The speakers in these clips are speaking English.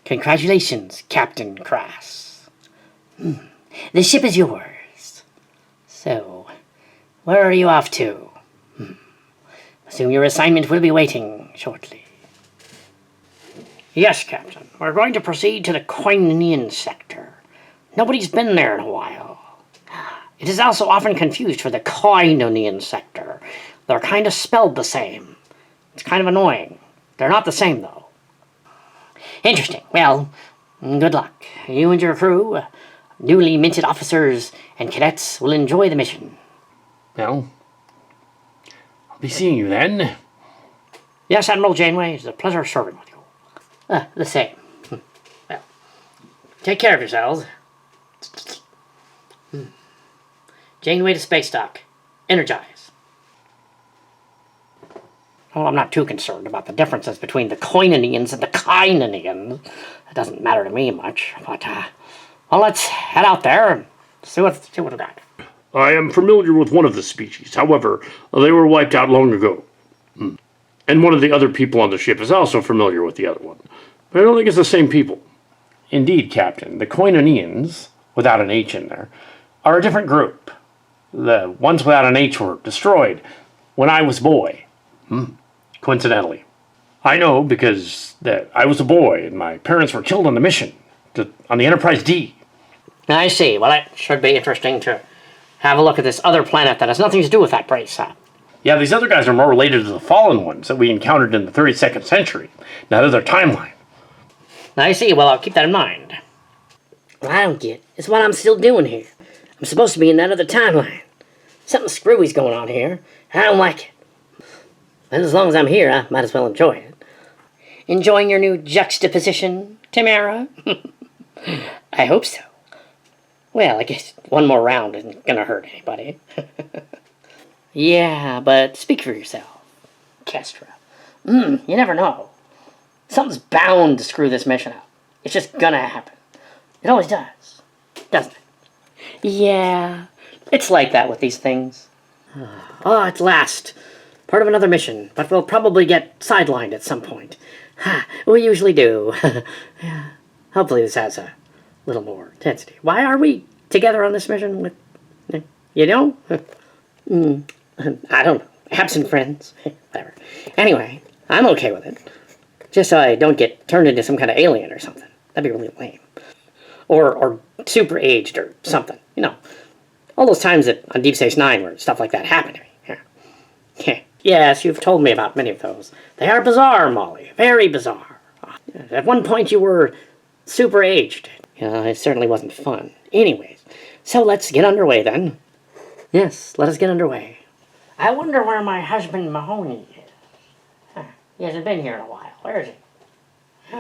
Congratulations, Captain Crass. The ship is yours. So, where are you off to? Assume your assignment will be waiting shortly. Yes, Captain. We're going to proceed to the Koinonia sector. Nobody's been there in a while. It is also often confused for the Koinonia sector. They're kind of spelled the same. It's kind of annoying. They're not the same, though. Interesting. Well, good luck. You and your crew, newly minted officers and cadets, will enjoy the mission. Well, I'll be seeing you then. Yes, Admiral Janeway, it's a pleasure serving with you. The same. Well, take care of yourselves. Janeway to space dock. Energize. Well, I'm not too concerned about the differences between the Koinonians and the Kainonians. It doesn't matter to me much, but, well, let's head out there and see what we got. I am familiar with one of the species. However, they were wiped out long ago. And one of the other people on the ship is also familiar with the other one. But I don't think it's the same people. Indeed, Captain. The Koinonians, without an H in there, are a different group. The ones without an H were destroyed when I was a boy. Coincidentally. I know because I was a boy and my parents were killed on the mission on the Enterprise D. I see. Well, it should be interesting to have a look at this other planet that has nothing to do with that brace. Yeah, these other guys are more related to the fallen ones that we encountered in the 32nd century. Now they're their timeline. I see. Well, I'll keep that in mind. What I don't get is what I'm still doing here. I'm supposed to be in that other timeline. Something screwy's going on here. I don't like it. And as long as I'm here, I might as well enjoy it. Enjoying your new juxtaposition, Tamara? I hope so. Well, I guess one more round isn't gonna hurt anybody. Yeah, but speak for yourself, Kestra. You never know. Something's bound to screw this mission up. It's just gonna happen. It always does, doesn't it? Yeah, it's like that with these things. Oh, at last. Part of another mission, but we'll probably get sidelined at some point. We usually do. Yeah. Hopefully this has a little more intensity. Why are we together on this mission with, you know? I don't know. Absent friends. Whatever. Anyway, I'm okay with it. Just so I don't get turned into some kind of alien or something. That'd be really lame. Or super aged or something. You know, all those times on Deep Space Nine where stuff like that happened to me. Yeah. Yes, you've told me about many of those. They are bizarre, Molly. Very bizarre. At one point you were super aged. It certainly wasn't fun. Anyways, so let's get underway then. Yes, let us get underway. I wonder where my husband Mahoney is. He hasn't been here in a while. Where is he?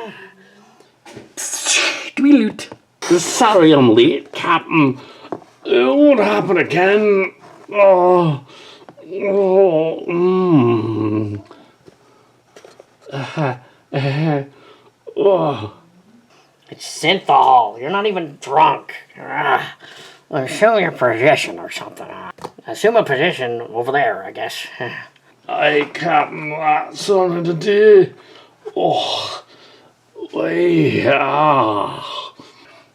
Dweeloot. Sorry I'm late, Captain. It won't happen again. Oh. It's synthol. You're not even drunk. Show your position or something. assume a position over there, I guess. Aye, Captain, that's something to do. Oh, wait, I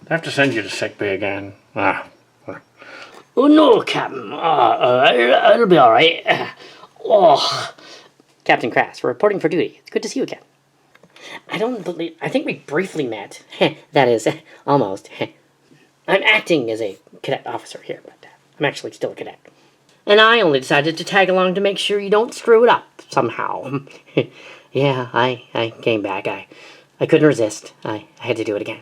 have to send you to sick bay again. Oh, no, Captain. It'll be all right. Captain Crass, we're reporting for duty. It's good to see you again. I think we briefly met. That is, almost. I'm acting as a cadet officer here, but I'm actually still a cadet. And I only decided to tag along to make sure you don't screw it up somehow. Yeah, I came back. I couldn't resist. I had to do it again.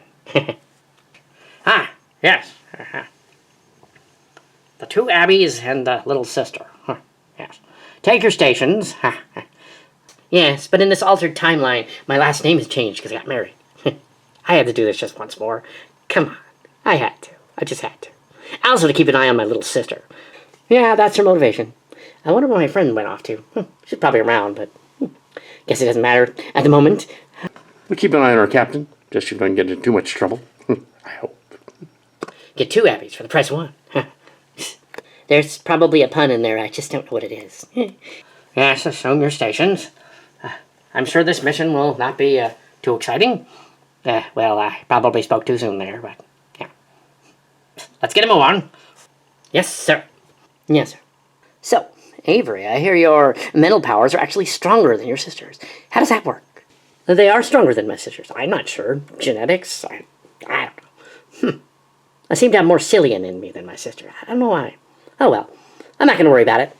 Yes. The two Abbeys and the little sister. Yes. Take your stations. Yes, but in this altered timeline, my last name has changed because I got married. I had to do this just once more. Come on. I had to. I just had to. Also to keep an eye on my little sister. Yeah, that's her motivation. I wonder where my friend went off to. She's probably around, but guess it doesn't matter at the moment. We keep an eye on our captain, just so you don't get into too much trouble. I hope. Get two Abbeys for the price of one. There's probably a pun in there, I just don't know what it is. Yes, assume your stations. I'm sure this mission will not be too exciting. Well, I probably spoke too soon there, but yeah. Let's get him on. Yes, sir. Yes, sir. So, Avery, I hear your mental powers are actually stronger than your sister's. How does that work? They are stronger than my sister's. I'm not sure. Genetics? I don't know. I seem to have more Cillian in me than my sister. I don't know why. Oh well. I'm not going to worry about it.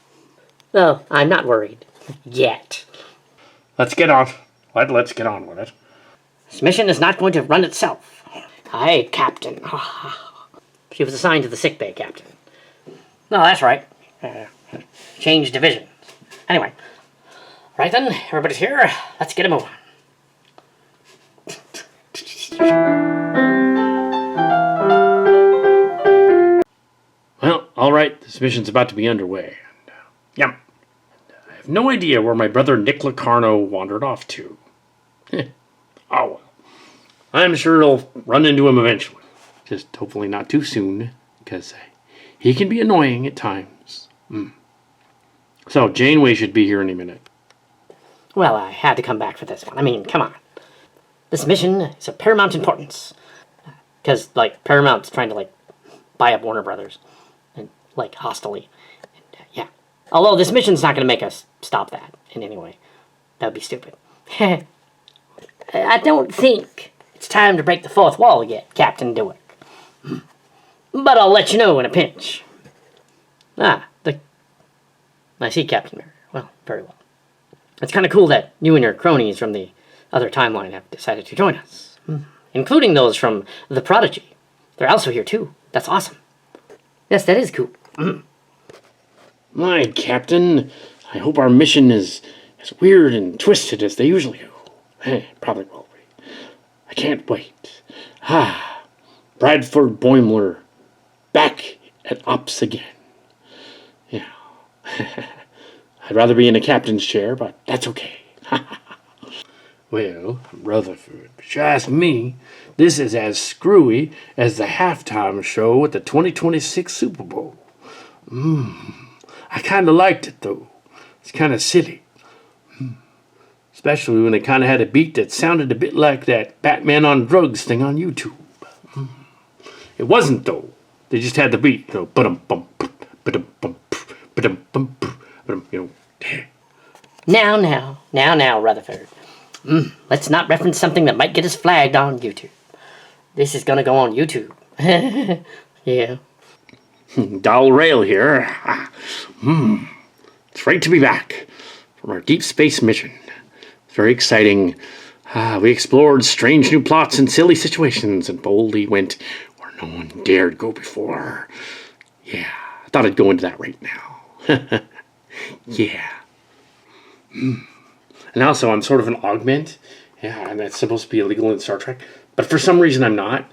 Well, I'm not worried. Yet. Let's get on. Let's get on with it. This mission is not going to run itself. Aye, Captain. She was assigned to the sickbay, Captain. No, that's right. Change divisions. Anyway. Right then, everybody's here. Let's get a move on. Well, all right. This mission's about to be underway. I have no idea where my brother Nick Locarno wandered off to. Oh well. I'm sure I'll run into him eventually. Just hopefully not too soon, because he can be annoying at times. So, Janeway should be here any minute. Well, I had to come back for this one. I mean, come on. This mission is of paramount importance. Because, Paramount's trying to, buy up Warner Brothers. And, hostily. And, yeah. Although this mission's not going to make us stop that in any way. That would be stupid. I don't think it's time to break the fourth wall yet, Captain Dewick. But I'll let you know in a pinch. I see, Captain Mary. Well, very well. It's kind of cool that you and your cronies from the other timeline have decided to join us. Including those from the Prodigy. They're also here, too. That's awesome. Yes, that is cool. My Captain, I hope our mission is as weird and twisted as they usually do. Probably will be. I can't wait. Bradford Boimler, back at Ops again. Yeah. I'd rather be in a captain's chair, but that's okay. Well, Rutherford, if you ask me, this is as screwy as the halftime show at the 2026 Super Bowl. I kind of liked it, though. It's kind of silly. Especially when they kind of had a beat that sounded a bit like that Batman on Drugs thing on YouTube. It wasn't, though. They just had the beat, ba-dum-bum, ba-dum-bum, ba-dum-bum, ba-dum, Now, Rutherford. Let's not reference something that might get us flagged on YouTube. This is gonna go on YouTube. Yeah. Dal Rail here. It's great to be back from our deep space mission. It's very exciting. We explored strange new plots and silly situations and boldly went where no one dared go before. Yeah, I thought I'd go into that right now. Yeah. And also, I'm sort of an augment. Yeah, and that's supposed to be illegal in Star Trek. But for some reason, I'm not.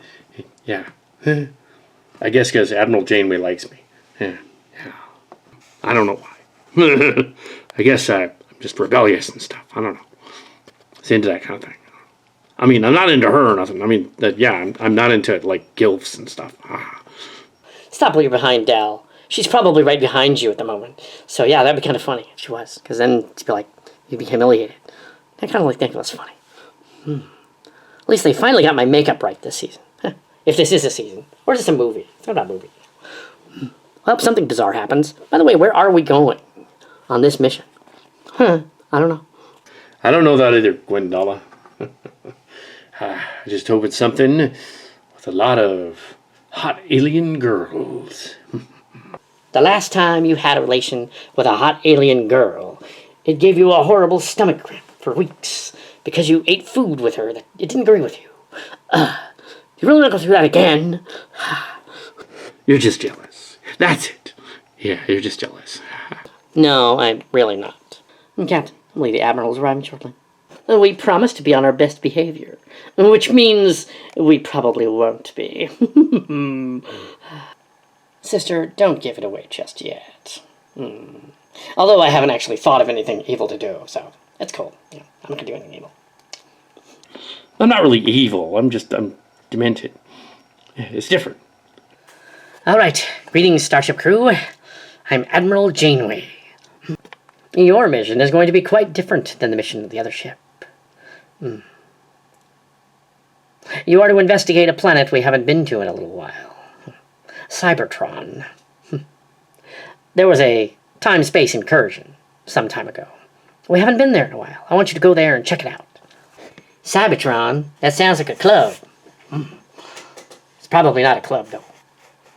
Yeah. I guess because Admiral Janeway likes me. Yeah. I don't know why. I guess I'm just rebellious and stuff. I don't know. It's into that kind of thing. I mean, I'm not into her or nothing. I mean, I'm not into, gilfs and stuff. Stop leaving behind, Dal. She's probably right behind you at the moment. So yeah, that'd be kind of funny if she was. Because then you'd be like, you'd be humiliated. I kind of think that's funny. At least they finally got my makeup right this season. If this is a season. Or is this a movie? It's not a movie. Well, something bizarre happens. By the way, where are we going on this mission? I don't know. I don't know that either, Gwendolyn. I just hope it's something with a lot of hot alien girls. The last time you had a relation with a hot alien girl, it gave you a horrible stomach cramp for weeks because you ate food with her that it didn't agree with you. You really want to go through that again? You're just jealous. That's it. Yeah, you're just jealous. No, I'm really not. Captain, I believe the Admiral is arriving shortly. We promised to be on our best behavior, which means we probably won't be. Sister, don't give it away just yet. Although I haven't actually thought of anything evil to do, so it's cool. Yeah, I'm not going to do anything evil. I'm not really evil. I'm demented. It's different. All right, greetings, Starship crew. I'm Admiral Janeway. Your mission is going to be quite different than the mission of the other ship. You are to investigate a planet we haven't been to in a little while. Cybertron. There was a time-space incursion some time ago. We haven't been there in a while. I want you to go there and check it out. Cybertron? That sounds like a club. It's probably not a club, though.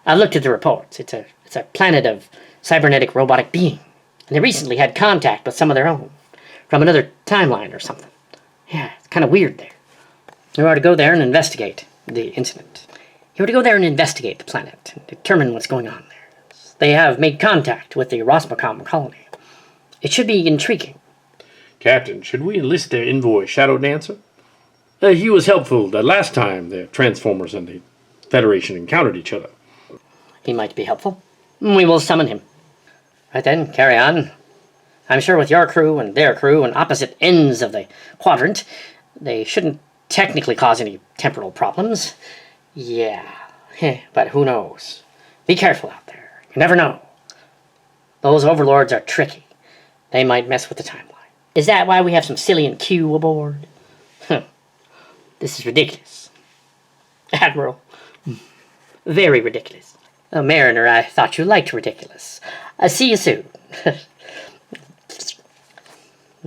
I've looked at the reports. It's a planet of cybernetic robotic being. And they recently had contact with some of their own. From another timeline or something. Yeah, it's kind of weird there. You are to go there and investigate the incident. You are to go there and investigate the planet and determine what's going on there. They have made contact with the Rosmacom colony. It should be intriguing. Captain, should we enlist the envoy Shadow Dancer? He was helpful the last time the Transformers and the Federation encountered each other. He might be helpful. We will summon him. Right then, carry on. I'm sure with your crew and their crew on opposite ends of the quadrant, they shouldn't technically cause any temporal problems. Yeah, but who knows? Be careful out there. You never know. Those overlords are tricky. They might mess with the timeline. Is that why we have some Cillian Q aboard? This is ridiculous. Admiral. Very ridiculous. Mariner, I thought you liked ridiculous. See you soon.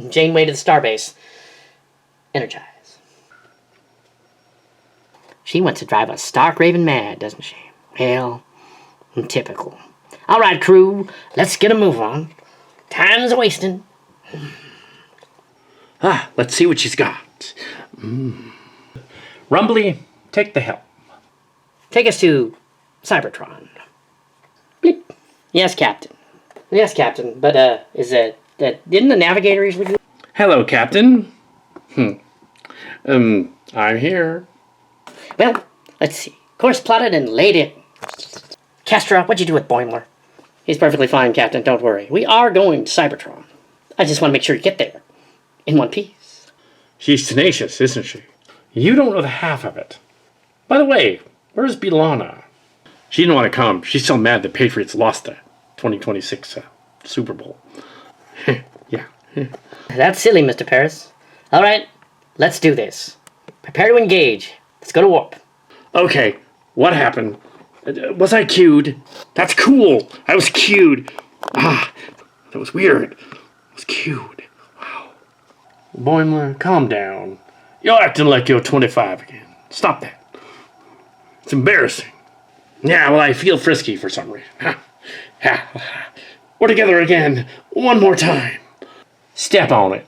Janeway to the starbase. Energize. She wants to drive us stark raving mad, doesn't she? Well, typical. All right, crew, let's get a move on. Time's a-wasting. Let's see what she's got. Rumbly, take the helm. Take us to Cybertron. Bleep. Yes, Captain. Yes, Captain. But, didn't the navigator usually do? Hello, Captain. I'm here. Well, let's see. Course plotted and laid in. Castra, what'd you do with Boimler? He's perfectly fine, Captain. Don't worry. We are going to Cybertron. I just want to make sure you get there. In one piece. She's tenacious, isn't she? You don't know the half of it. By the way, where's Bilana? She didn't want to come. She's still mad the Patriots lost the 2026 Super Bowl. Yeah. That's silly, Mr. Paris. All right, let's do this. Prepare to engage. Let's go to warp. Okay, what happened? Was I cued? That's cool. I was cued. That was weird. I was cued. Wow. Boimler, calm down. You're acting like you're 25 again. Stop that. It's embarrassing. Yeah, well, I feel frisky for some reason. We're together again. One more time. Step on it.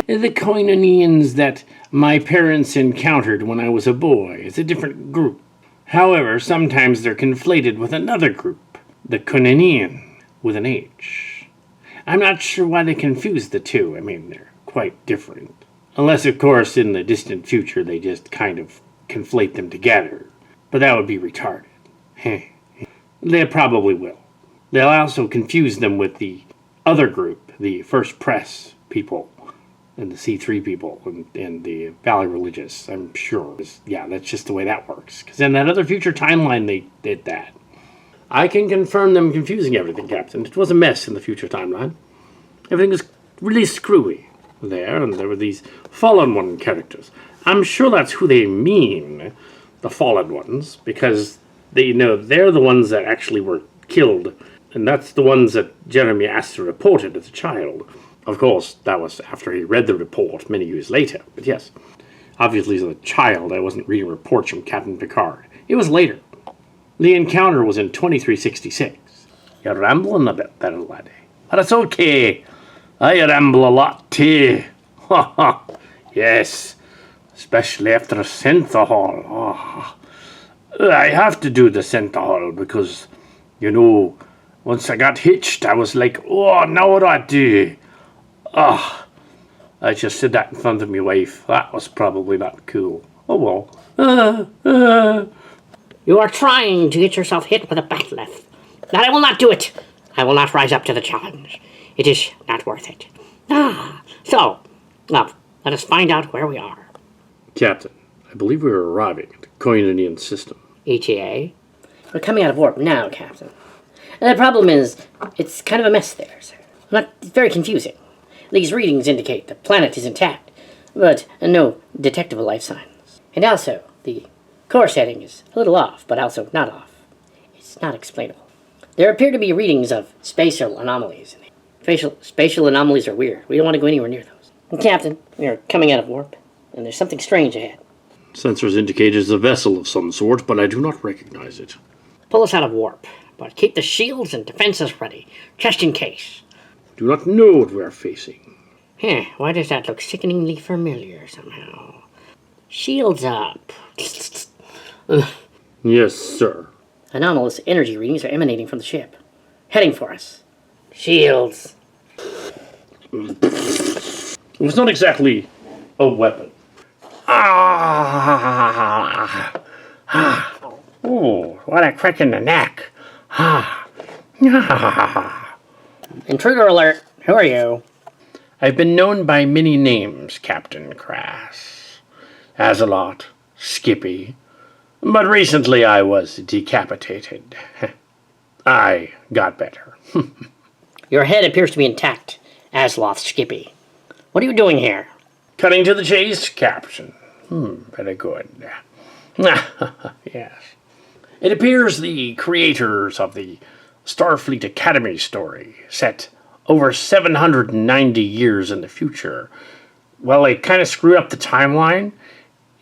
The Koinonians that my parents encountered when I was a boy is a different group. However, sometimes they're conflated with another group, the Koinonian, with an H. I'm not sure why they confuse the two. I mean, they're quite different. Unless, of course, in the distant future they just kind of conflate them together. But that would be retarded. They probably will. They'll also confuse them with the other group, the First Press people. and the C3 people and the Valley Religious, I'm sure. Yeah, that's just the way that works. Because in that other future timeline, they did that. I can confirm them confusing everything, Captain. It was a mess in the future timeline. Everything was really screwy there, and there were these Fallen One characters. I'm sure that's who they mean, the Fallen Ones, because they're the ones that actually were killed, and that's the ones that Jeremy Astor reported as a child. Of course, that was after he read the report many years later, but yes. Obviously, as a child, I wasn't reading reports from Captain Picard. It was later. The encounter was in 2366. You're rambling a bit there, laddie. But it's okay. I ramble a lot too. Ha ha. Yes. Especially after a synthahol. Oh. I have to do the synthahol because, once I got hitched, I was like, oh, now what do I do? I just said that in front of my wife. That was probably not cool. Oh well. You are trying to get yourself hit with a bat'leth. That I will not do it. I will not rise up to the challenge. It is not worth it. So, let us find out where we are. Captain, I believe we are arriving at the Koinonian system. ETA? We're coming out of warp now, Captain. And the problem is, it's kind of a mess there, sir. It's very confusing. These readings indicate the planet is intact, but no detectable life signs. And also, the core setting is a little off, but also not off. It's not explainable. There appear to be readings of spatial anomalies. Spatial anomalies are weird. We don't want to go anywhere near those. And Captain, we are coming out of warp, and there's something strange ahead. Sensors indicate it's a vessel of some sort, but I do not recognize it. Pull us out of warp, but keep the shields and defenses ready, just in case. Do not know what we are facing. Why does that look sickeningly familiar somehow? Shields up. Yes, sir. Anomalous energy readings are emanating from the ship. Heading for us. Shields. It was not exactly a weapon. Oh, what a crick in the neck. Intruder alert. Who are you? I've been known by many names, Captain Crass. Azelot, Skippy. But recently I was decapitated. I got better. Your head appears to be intact, Asloth Skippy. What are you doing here? Cutting to the chase, Captain. Very good. Yes. It appears the creators of the Starfleet Academy story, set over 790 years in the future, well, they kind of screwed up the timeline,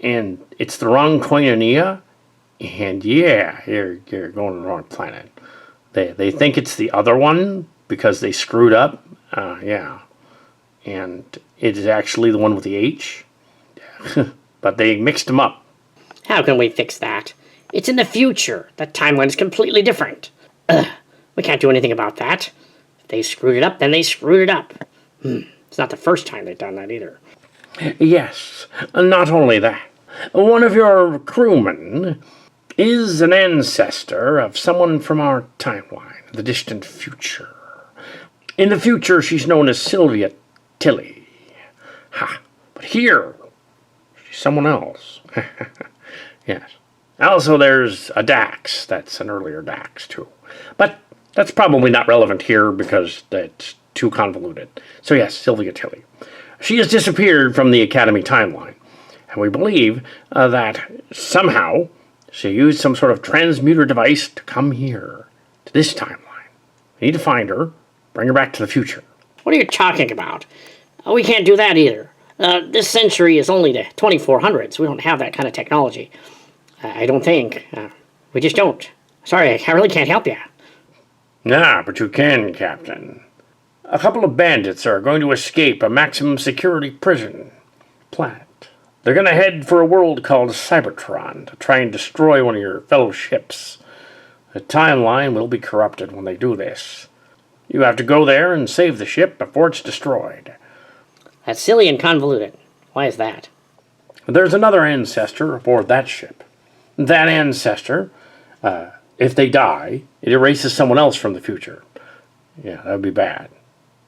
and it's the wrong Koinonia, and yeah, you're going to the wrong planet. They think it's the other one because they screwed up, yeah. And it is actually the one with the H. But they mixed them up. How can we fix that? It's in the future. That timeline is completely different. We can't do anything about that. If they screwed it up, then they screwed it up. It's not the first time they've done that either. Yes, not only that. One of your crewmen is an ancestor of someone from our timeline, the distant future. In the future, she's known as Sylvia Tilly. But here, she's someone else. Yes. Also, there's a Dax. That's an earlier Dax, too. But that's probably not relevant here because that's too convoluted. So yes, Sylvia Tilly. She has disappeared from the Academy timeline. And we believe that somehow she used some sort of transmuter device to come here, to this timeline. We need to find her, bring her back to the future. What are you talking about? We can't do that either. This century is only the 2400s. We don't have that kind of technology. I don't think. We just don't. Sorry, I really can't help you. Nah, but you can, Captain. A couple of bandits are going to escape a maximum security prison planet. They're going to head for a world called Cybertron to try and destroy one of your fellow ships. The timeline will be corrupted when they do this. You have to go there and save the ship before it's destroyed. That's silly and convoluted. Why is that? There's another ancestor aboard that ship. That ancestor, if they die, it erases someone else from the future. Yeah, that would be bad.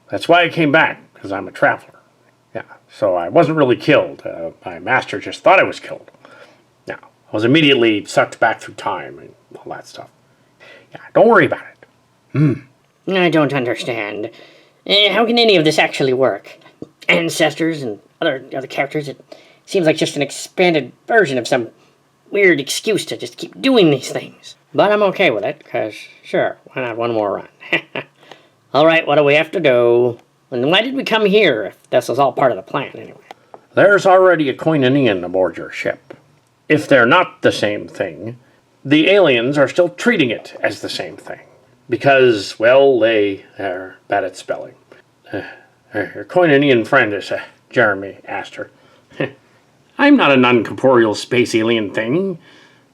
That's why I came back, because I'm a traveler. Yeah, so I wasn't really killed. My master just thought I was killed. Yeah, I was immediately sucked back through time and all that stuff. Yeah, don't worry about it. I don't understand. How can any of this actually work? Ancestors and other characters, it seems like just an expanded version of some weird excuse to just keep doing these things. But I'm okay with it, because, sure, why not one more run? Alright, what do we have to do? And why did we come here if this was all part of the plan, anyway? There's already a Koinonian aboard your ship. If they're not the same thing, the aliens are still treating it as the same thing. Because, well, they are bad at spelling. Your Koinonian friend is Jeremy Astor. I'm not a non-corporeal space alien thing.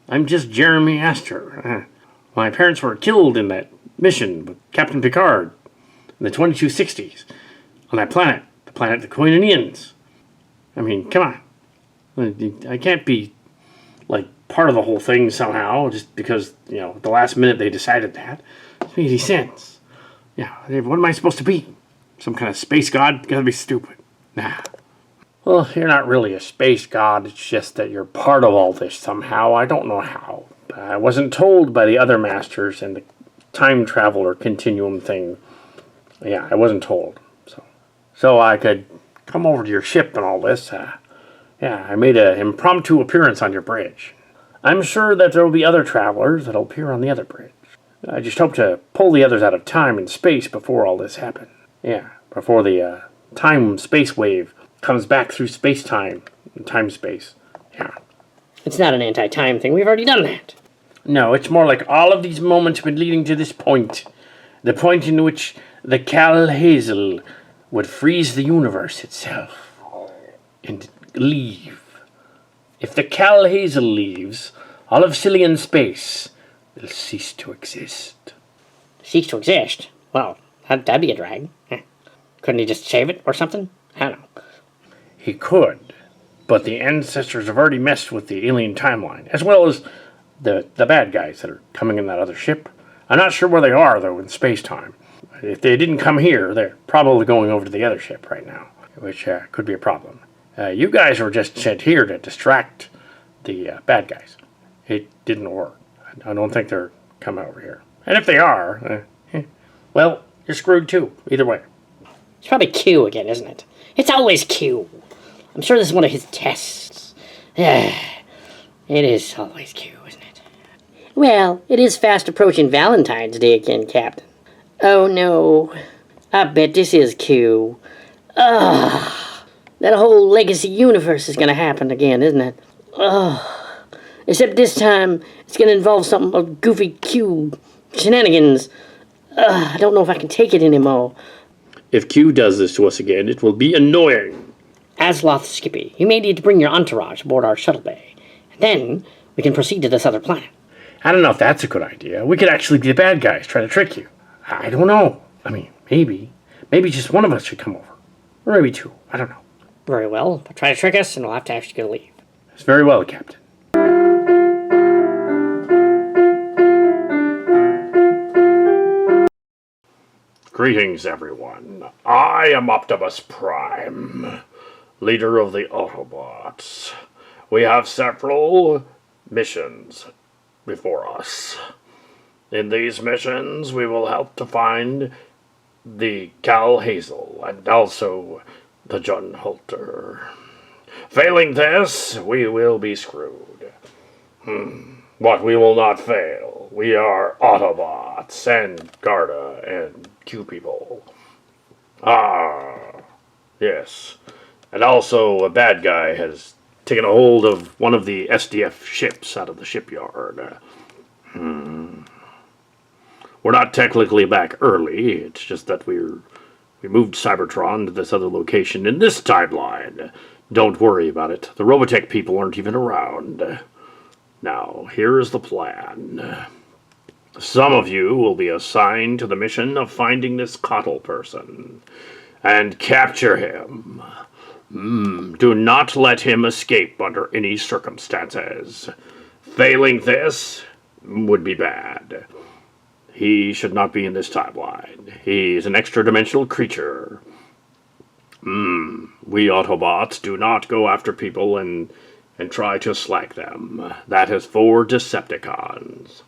I'm just Jeremy Astor. My parents were killed in that mission with Captain Picard in the 2260s on that planet, the planet of the Koinonians. I mean, come on. I can't be, like, part of the whole thing somehow just because, the last minute they decided that. It doesn't make any sense. Yeah, what am I supposed to be? Some kind of space god? Gotta be stupid. Nah. Well, you're not really a space god. It's just that you're part of all this somehow. I don't know how. I wasn't told by the other masters and the time traveler continuum thing. Yeah, I wasn't told. So I could come over to your ship and all this. I made an impromptu appearance on your bridge. I'm sure that there will be other travelers that'll appear on the other bridge. I just hope to pull the others out of time and space before all this happens. Yeah, before the time-space wave comes back through space-time and time-space. Yeah. It's not an anti-time thing. We've already done that. No, it's more like all of these moments have been leading to this point. The point in which the Cal Hazel would freeze the universe itself and leave. If the Cal Hazel leaves, all of Cillian space will cease to exist. Cease to exist? Well, that'd be a drag. Couldn't he just save it or something? I don't know. He could, but the ancestors have already messed with the alien timeline, as well as the bad guys that are coming in that other ship. I'm not sure where they are, though, in space-time. If they didn't come here, they're probably going over to the other ship right now, which could be a problem. You guys were just sent here to distract the bad guys. It didn't work. I don't think they're coming over here. And if they are, well, you're screwed too, either way. It's probably Q again, isn't it? It's always Q. I'm sure this is one of his tests. It is always Q, isn't it? Well, it is fast approaching Valentine's Day again, Captain. Oh no. I bet this is Q. That whole legacy universe is gonna happen again, isn't it? Except this time, it's gonna involve something of goofy Q shenanigans. I don't know if I can take it anymore. If Q does this to us again, it will be annoying. Asloth Skippy, you may need to bring your entourage aboard our shuttle bay. And then, we can proceed to this other planet. I don't know if that's a good idea. We could actually be the bad guys trying to trick you. I don't know. I mean, maybe. Maybe just one of us should come over. Or maybe two. I don't know. Very well. They'll try to trick us, and we'll have to actually get a leave. It's very well, Captain. Greetings, everyone. I am Optimus Prime, leader of the Autobots. We have several missions before us. In these missions, we will help to find the Cal Hazel and also the John Holter. Failing this, we will be screwed. But we will not fail. We are Autobots and Garda and Q people. Yes. And also a bad guy has taken a hold of one of the SDF ships out of the shipyard. We're not technically back early. It's just that we moved Cybertron to this other location in this timeline. Don't worry about it. The Robotech people aren't even around. Now, here is the plan. Some of you will be assigned to the mission of finding this Cottle person and capture him. Do not let him escape under any circumstances. Failing this would be bad. He should not be in this timeline. He's an extra-dimensional creature. We Autobots do not go after people and try to slag them. That is for Decepticons.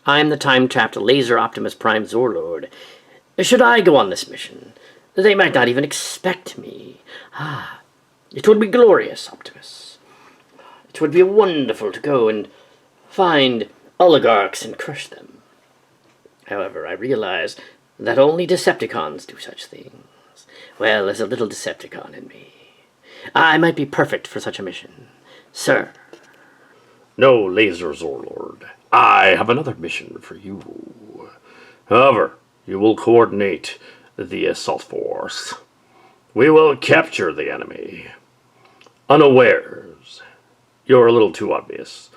I'm the time-trapped laser Optimus Prime Zorlord. Should I go on this mission, they might not even expect me. It would be glorious, Optimus. It would be wonderful to go and find oligarchs and crush them. However, I realize that only Decepticons do such things. Well, there's a little Decepticon in me. I might be perfect for such a mission, sir. No, Laser Zorlord. I have another mission for you. However, you will coordinate the assault force. We will capture the enemy. Unawares. You're a little too obvious.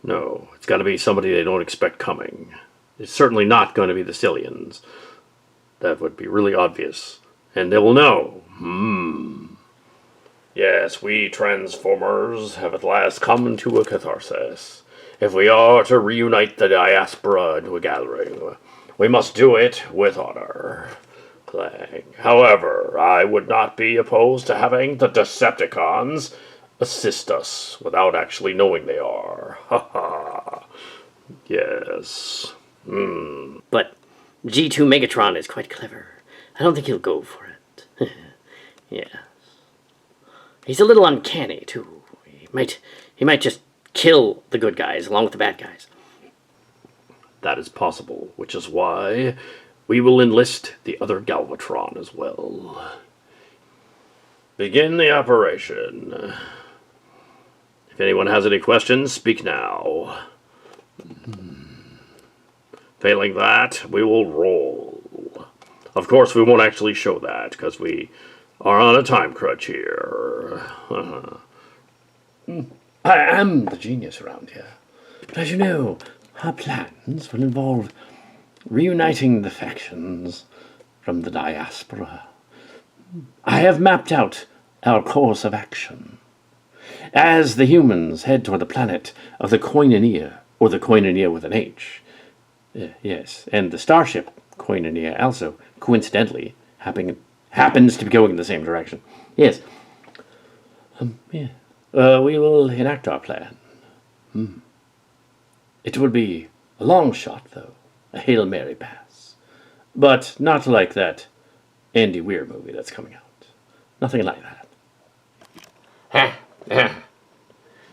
No, it's got to be somebody they don't expect coming. It's certainly not going to be the Cillians. That would be really obvious. And they will know. Yes, we Transformers have at last come to a catharsis. If we are to reunite the Diaspora into a gathering, we must do it with honor. Clang. However, I would not be opposed to having the Decepticons assist us without actually knowing they are. Ha ha. Yes. But G2 Megatron is quite clever. I don't think he'll go for it. Yes. He's a little uncanny, too. He might just kill the good guys along with the bad guys. That is possible, which is why we will enlist the other Galvatron as well. Begin the operation. If anyone has any questions, speak now. Failing that, we will roll. Of course, we won't actually show that, because we are on a time crunch here. I am the genius around here. But as you know, our plans will involve reuniting the factions from the Diaspora. I have mapped out our course of action. As the humans head toward the planet of the Koinonia, or the Koinonia with an H. Yes, and the Starship Koinonia also, coincidentally, happens to be going in the same direction. Yes. We will enact our plan. It will be a long shot, though. A Hail Mary pass. But not like that Andy Weir movie that's coming out. Nothing like that.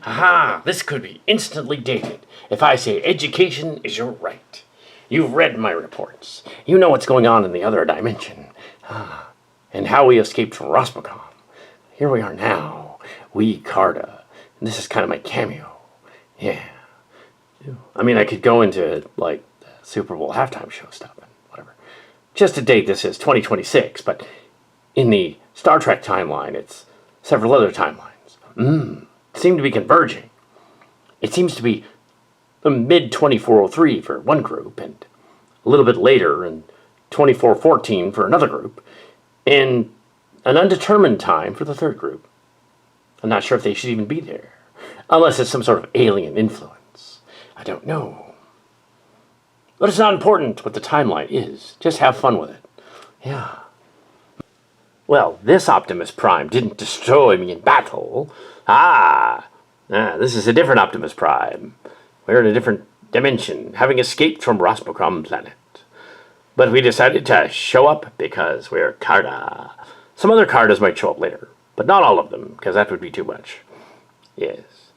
Aha! This could be instantly dated if I say education is your right. You've read my reports. You know what's going on in the other dimension. And how we escaped from Rosmacom. Here we are now. We, Carta. And this is kind of my cameo. Yeah. I mean, I could go into, like, the Super Bowl halftime show stuff and whatever. Just to date, this is 2026, but in the Star Trek timeline, it's several other timelines. Seem to be converging. It seems to be mid-2403 for one group, and a little bit later in 2414 for another group, and an undetermined time for the third group. I'm not sure if they should even be there, unless it's some sort of alien influence. I don't know. But it's not important what the timeline is. Just have fun with it. Yeah. Well, this Optimus Prime didn't destroy me in battle. This is a different Optimus Prime. We're in a different dimension, having escaped from Rosmacom planet. But we decided to show up because we're Carta. Some other Cartas might show up later, but not all of them, because that would be too much. Yes.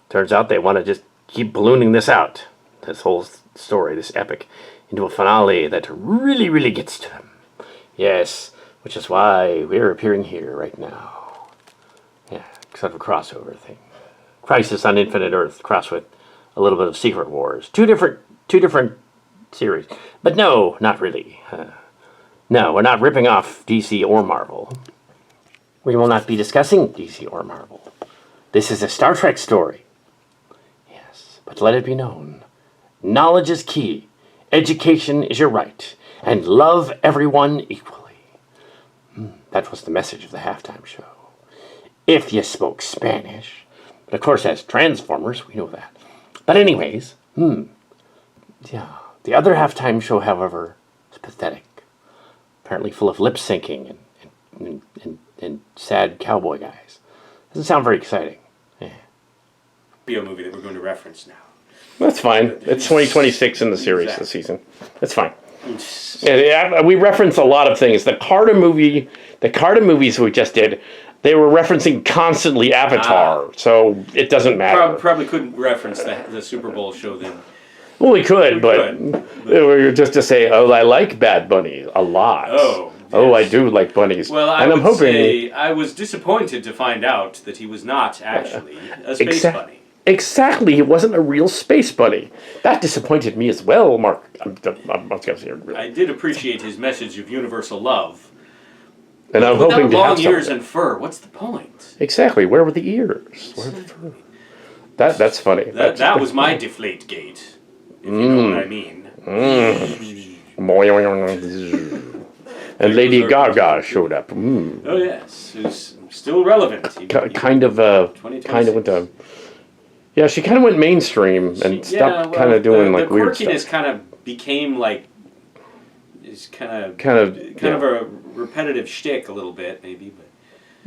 Turns out they want to just keep ballooning this out, this whole story, this epic, into a finale that really, really gets to them. Yes, which is why we're appearing here right now. Yeah, sort of a crossover thing. Crisis on Infinite Earth crossed with a little bit of Secret Wars. Two different series. But no, not really. No, we're not ripping off DC or Marvel. We will not be discussing DC or Marvel. This is a Star Trek story. Yes, but let it be known. Knowledge is key. Education is your right. And love everyone equally. That was the message of the halftime show. If you spoke Spanish. But of course, as Transformers, we know that. But anyways, yeah. The other halftime show, however, is pathetic. apparently full of lip syncing and sad cowboy guys. Doesn't sound very exciting. Yeah. Be a movie that we're going to reference now. That's fine. It's 2026 in the series this season. That's fine. Yeah, we reference a lot of things. The Carter movies we just did, they were referencing constantly Avatar, so it doesn't matter. Probably couldn't reference the Super Bowl show then. Well, we could, but we were just to say, oh, I like Bad Bunny a lot. Oh, yes. Oh, I do like bunnies. Well, I'm hoping say I was disappointed to find out that he was not actually a space bunny. Exactly, he wasn't a real space bunny. That disappointed me as well, Mark. I did appreciate his message of universal love. And I'm hoping to have long ears and fur, what's the point? Exactly. Where were the ears? Where were the fur? That's funny. That was my deflate gate, if you know what I mean. And Lady Gaga showed up. Oh yes, who's still relevant. Kind of went to. Yeah, she kind of went mainstream and stopped kind of doing like weird stuff. The quirkiness kind of became like, is kind of a repetitive shtick a little bit maybe, but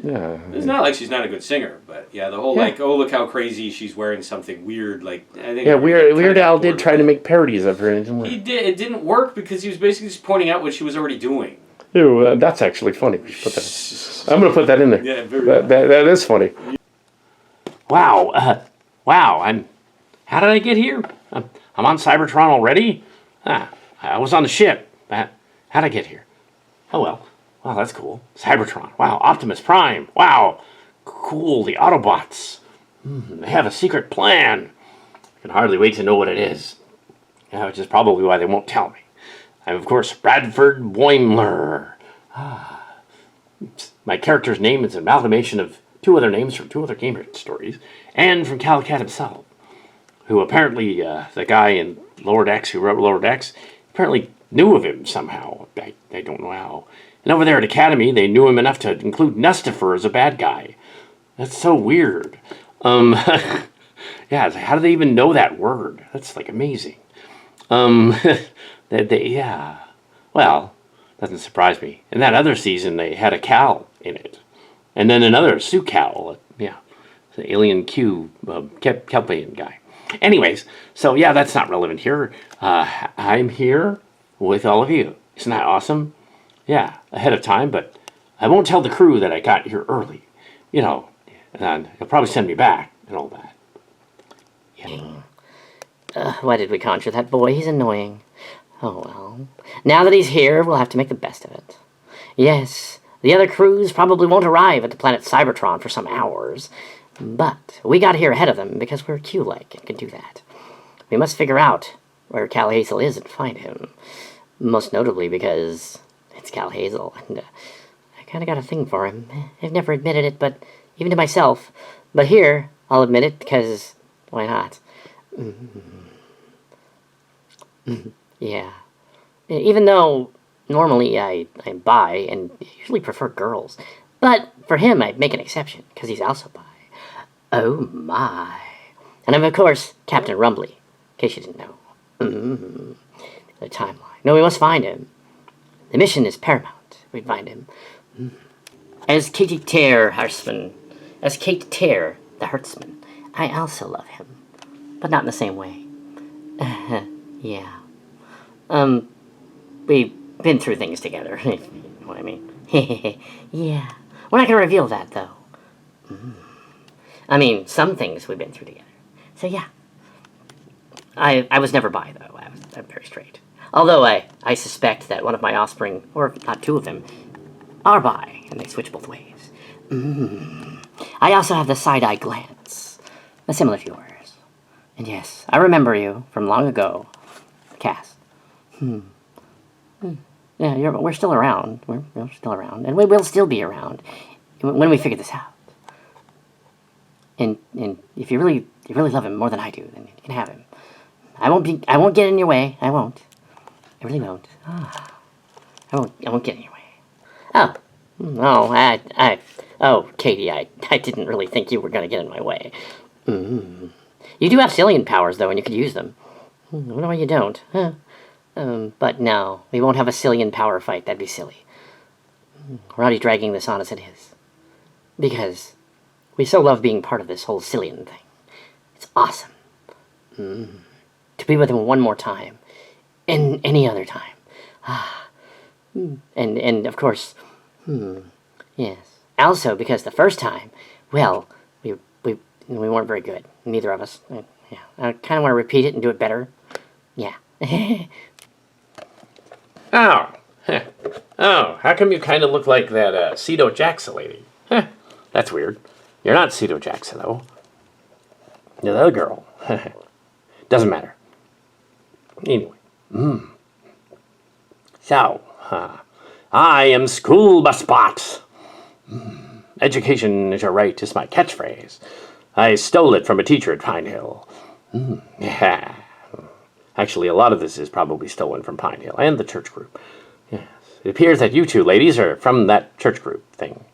yeah, it's not like she's not a good singer. But yeah, the whole like, oh look how crazy she's wearing something weird, like I think Weird Al did try to make parodies of her, and it didn't work. He did. It didn't work because he was basically just pointing out what she was already doing. Ew, that's actually funny. We should put that. I'm going to put that in there. Yeah, that is funny. Wow. Wow, how did I get here? I'm on Cybertron already? I was on the ship. How'd I get here? Oh, well. Wow, that's cool. Cybertron. Wow, Optimus Prime. Wow, cool, the Autobots. They have a secret plan. I can hardly wait to know what it is. Yeah, which is probably why they won't tell me. I'm, of course, Bradford Boimler. My character's name is an amalgamation of two other names from two other gamer stories, and from Calicat himself, who apparently, the guy in Lower Decks who wrote Lower Decks, apparently knew of him somehow. I don't know how. And over there at Academy, they knew him enough to include Nestifer as a bad guy. That's so weird. Yeah, how do they even know that word? That's, like, amazing. Yeah. Well, doesn't surprise me. In that other season, they had a Cal in it. And then another Sue Cal, yeah, the Alien Q, Kelpian guy. Anyways, so yeah, that's not relevant here. I'm here with all of you. Isn't that awesome? Yeah, ahead of time, but I won't tell the crew that I got here early. You know, and he'll probably send me back and all that. Yeah. Why did we conjure that boy? He's annoying. Oh well. Now that he's here, we'll have to make the best of it. Yes. The other crews probably won't arrive at the planet Cybertron for some hours, but we got here ahead of them because we're Q-like and can do that. We must figure out where Cal Hazel is and find him. Most notably because it's Cal Hazel, and I kind of got a thing for him. I've never admitted it, but even to myself. But here, I'll admit it because why not? Yeah. Even though normally I'm bi and usually prefer girls, but for him I'd make an exception because he's also bi. Oh my. And I'm of course Captain Rumbly, in case you didn't know. The timeline. No, we must find him. The mission is paramount. We find him. As Katie Tear Hertzman, as Kate Tear the Hertzman, I also love him, but not in the same way. Yeah. We've been through things together, if you know what I mean. Yeah. We're not going to reveal that, though. I mean, some things we've been through together. So, yeah. I was never bi, though. I'm very straight. Although I suspect that one of my offspring, or not two of them, are bi, and they switch both ways. I also have the side-eye glance, similar to yours. And yes, I remember you from long ago. Cass. Yeah, we're still around. We're still around, and we will still be around when we figure this out. And if you really love him more than I do, then you can have him. I won't get in your way. I won't. I really won't. I won't get in your way. Oh, no, oh, Katie, I didn't really think you were gonna get in my way. You do have Cillian powers though, and you could use them. I wonder why you don't. Huh? But no, we won't have a Cillian power fight. That'd be silly. We're already dragging this on as it is. Because we so love being part of this whole Cillian thing. It's awesome. To be with him one more time. And any other time. And of course, yes. Also, because the first time, well, we weren't very good. Neither of us. Yeah. I kind of want to repeat it and do it better. Yeah. Oh. Oh, how come you kind of look like that Cedo Jackson lady? That's weird. You're not Cedo Jackson, though. You're the other girl. Doesn't matter. Anyway. So, I am School Bus Bot. Education is your right is my catchphrase. I stole it from a teacher at Pine Hill. Yeah. Actually, a lot of this is probably stolen from Pine Hill and the church group. Yes. It appears that you two ladies are from that church group thing.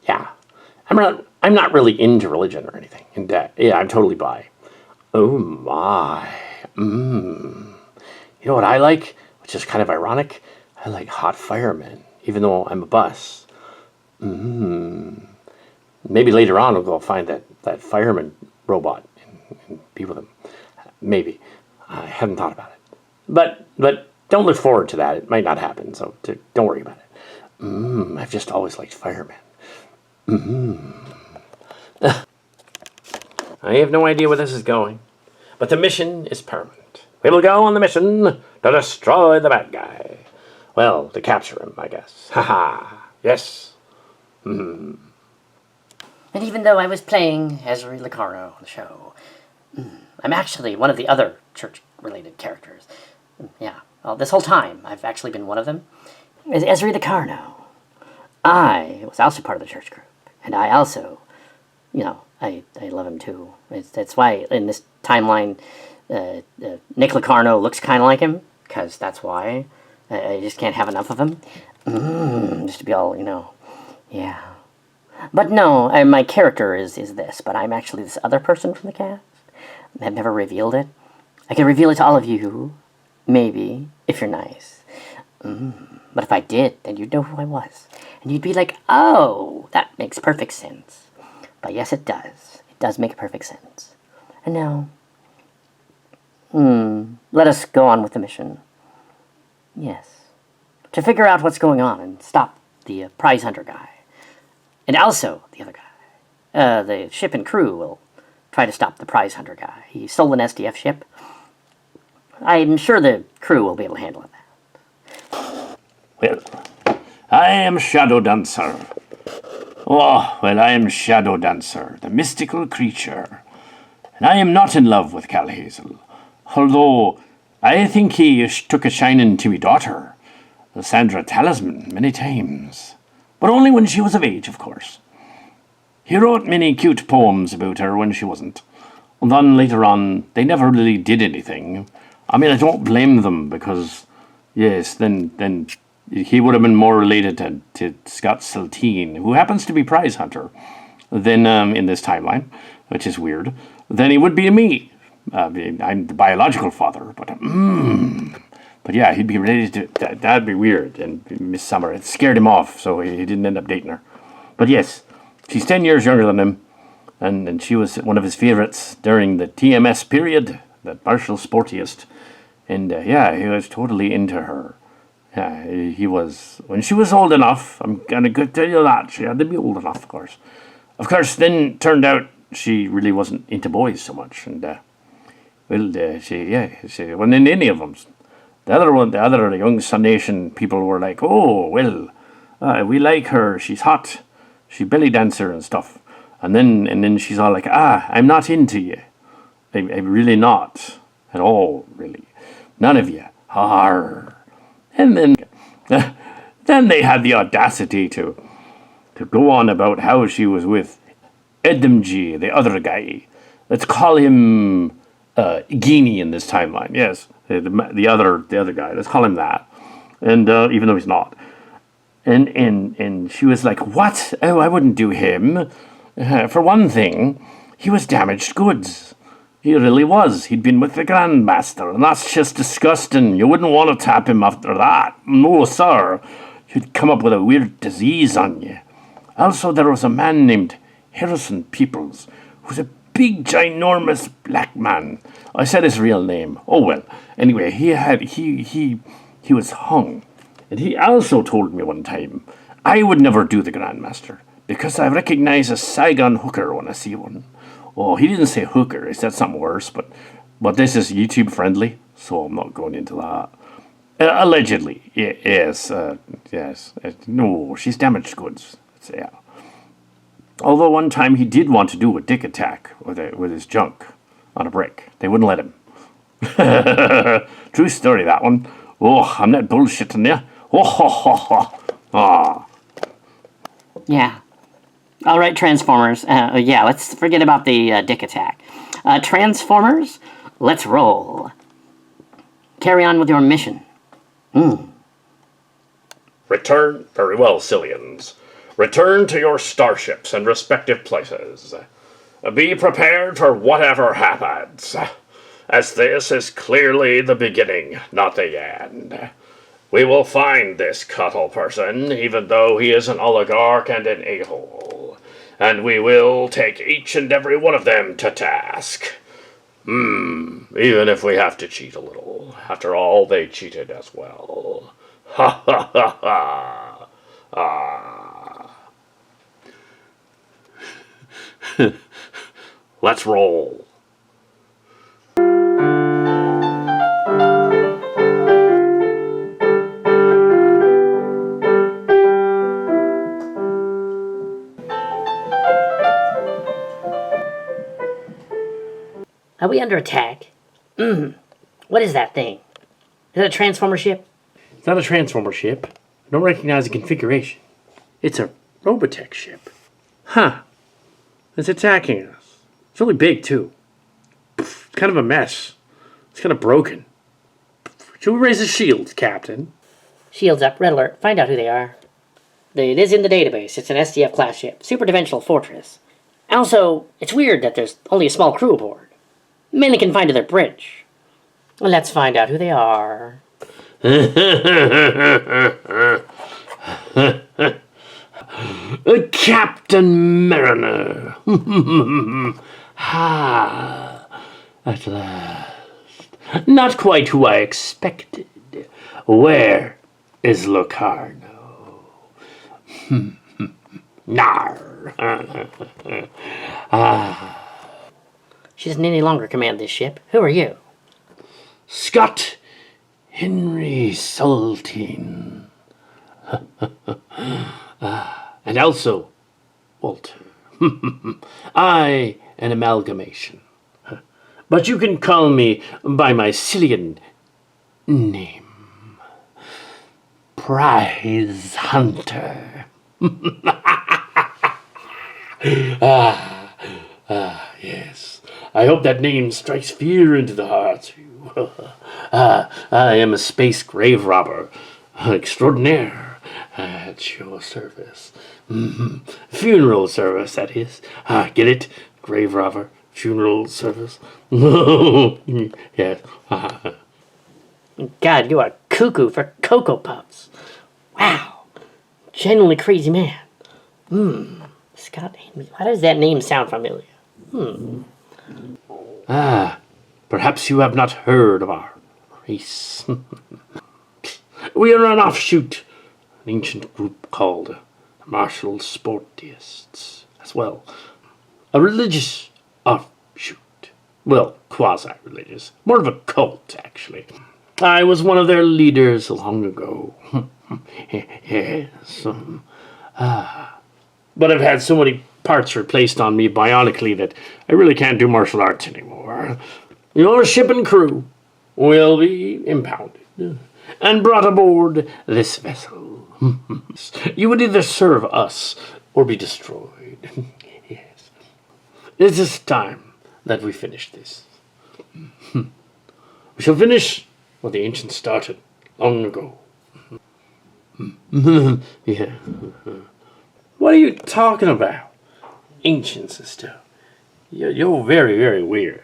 Yeah. I'm not really into religion or anything. And yeah, I'm totally bi. Oh my. You know what I like? Which is kind of ironic. I like hot firemen, even though I'm a bus. Maybe later on I'll go find that fireman robot and be with him. Maybe. I hadn't thought about it. But don't look forward to that. It might not happen, so don't worry about it. I've just always liked firemen. I have no idea where this is going, but the mission is permanent. We will go on the mission to destroy the bad guy. Well, to capture him, I guess. Haha. Yes. And even though I was playing Ezri Locarno on the show, I'm actually one of the other church-related characters. Yeah. Well, this whole time, I've actually been one of them. As Ezri Locarno. I was also part of the church group. And I also, I love him too. That's why in this timeline, Nick Locarno looks kind of like him. Because that's why. I just can't have enough of him. Just to be all, yeah. But no, my character is this, but I'm actually this other person from the cast. I've never revealed it. I can reveal it to all of you, maybe, if you're nice. But if I did, then you'd know who I was. And you'd be like, oh, that makes perfect sense. But yes, it does. It does make perfect sense. And now, let us go on with the mission. Yes. To figure out what's going on and stop the prize hunter guy. And also the other guy. The ship and crew will try to stop the prize hunter guy. He stole an SDF ship. I'm sure the crew will be able to handle that. Well, I am Shadow Dancer. Oh, well, I am Shadow Dancer, the mystical creature. And I am not in love with Cal Hazel. Although, I think he took a shining to me daughter, Sandra Talisman, many times. But only when she was of age, of course. He wrote many cute poems about her when she wasn't. And then later on, they never really did anything. I mean, I don't blame them because, yes, then he would have been more related to Scott Saltine, who happens to be prize hunter, than in this timeline, which is weird, than he would be to me. I'm the biological father, but yeah, he'd be related to that'd be weird. And Miss Summer, it scared him off, so he didn't end up dating her. But yes, she's 10 years younger than him, and she was one of his favorites during the TMS period, the Marshall Sportiest. And yeah, he was totally into her. Yeah, he was. When she was old enough, I'm gonna tell you that, she had to be old enough, of course. Of course, then turned out she really wasn't into boys so much, and she wasn't into any of them. The other young Sun Nation people were like, oh, well, we like her, she's hot, she's belly dancer and stuff. And then she's all like, I'm not into you. I'm really not at all, really. None of you. Arr. And then they had the audacity to go on about how she was with Edom G, the other guy. Let's call him Geenie in this timeline. Yes, the other guy. Let's call him that. And even though he's not. And she was like, what? Oh, I wouldn't do him. For one thing, he was damaged goods. He really was. He'd been with the Grandmaster, and that's just disgusting. You wouldn't want to tap him after that. No, sir. you'd come up with a weird disease on you. Also, there was a man named Harrison Peoples, who's a big, ginormous black man. I said his real name. Oh well. Anyway, he was hung. And he also told me one time I would never do the Grandmaster, because I recognize a Saigon hooker when I see one. Oh, he didn't say hooker, he said something worse, but this is YouTube friendly, so I'm not going into that. Allegedly, yes. No, she's damaged goods. Yeah. Although one time he did want to do a dick attack with his junk on a brick. They wouldn't let him. True story, that one. Oh, I'm not bullshitting you. Oh, ho, ho, ho. Ah. Yeah. All right, Transformers. Yeah, let's forget about the dick attack. Transformers, let's roll. Carry on with your mission. Return. Very well, Cillians. Return to your starships and respective places. Be prepared for whatever happens, as this is clearly the beginning, not the end. We will find this Cuttle person, even though he is an oligarch and an a-hole, and we will take each and every one of them to task. Even if we have to cheat a little. After all, they cheated as well. Ha ha ha ha. Let's roll. Are we under attack? What is that thing? Is it a Transformer ship? It's not a Transformer ship. I don't recognize the configuration. It's a Robotech ship. Huh. It's attacking us. It's really big, too. It's kind of a mess. It's kind of broken. Should we raise the shields, Captain? Shields up, red alert, find out who they are. It is in the database. It's an SDF class ship. Super Dimensional Fortress. Also, it's weird that there's only a small crew aboard. Mainly confined to their bridge. Let's find out who they are. Captain Mariner. At last. Not quite who I expected. Where is Locarno? Nar. She doesn't any longer command this ship. Who are you? Scott Henry Saltine. And also Walter. I, an amalgamation. But you can call me by my Cillian name. Prize Hunter. Yes. I hope that name strikes fear into the hearts of you. I am a space grave robber extraordinaire at your service. Funeral service, that is. Get it? Grave robber, funeral service. Yes. God, you are cuckoo for Cocoa Puffs. Wow. Genuinely crazy man. Scott Henry. Why does that name sound familiar? Perhaps you have not heard of our race. We are an offshoot, an ancient group called the Martial Sportists, as well. A religious offshoot. Well, quasi-religious. More of a cult, actually. I was one of their leaders long ago. Yes. But I've had so many parts replaced on me bionically that I really can't do martial arts anymore. Your ship and crew will be impounded and brought aboard this vessel. You would either serve us or be destroyed. Yes. It is time that we finish this. We shall finish what the ancients started long ago. Yeah. What are you talking about? Ancients and stuff. You're very, very weird.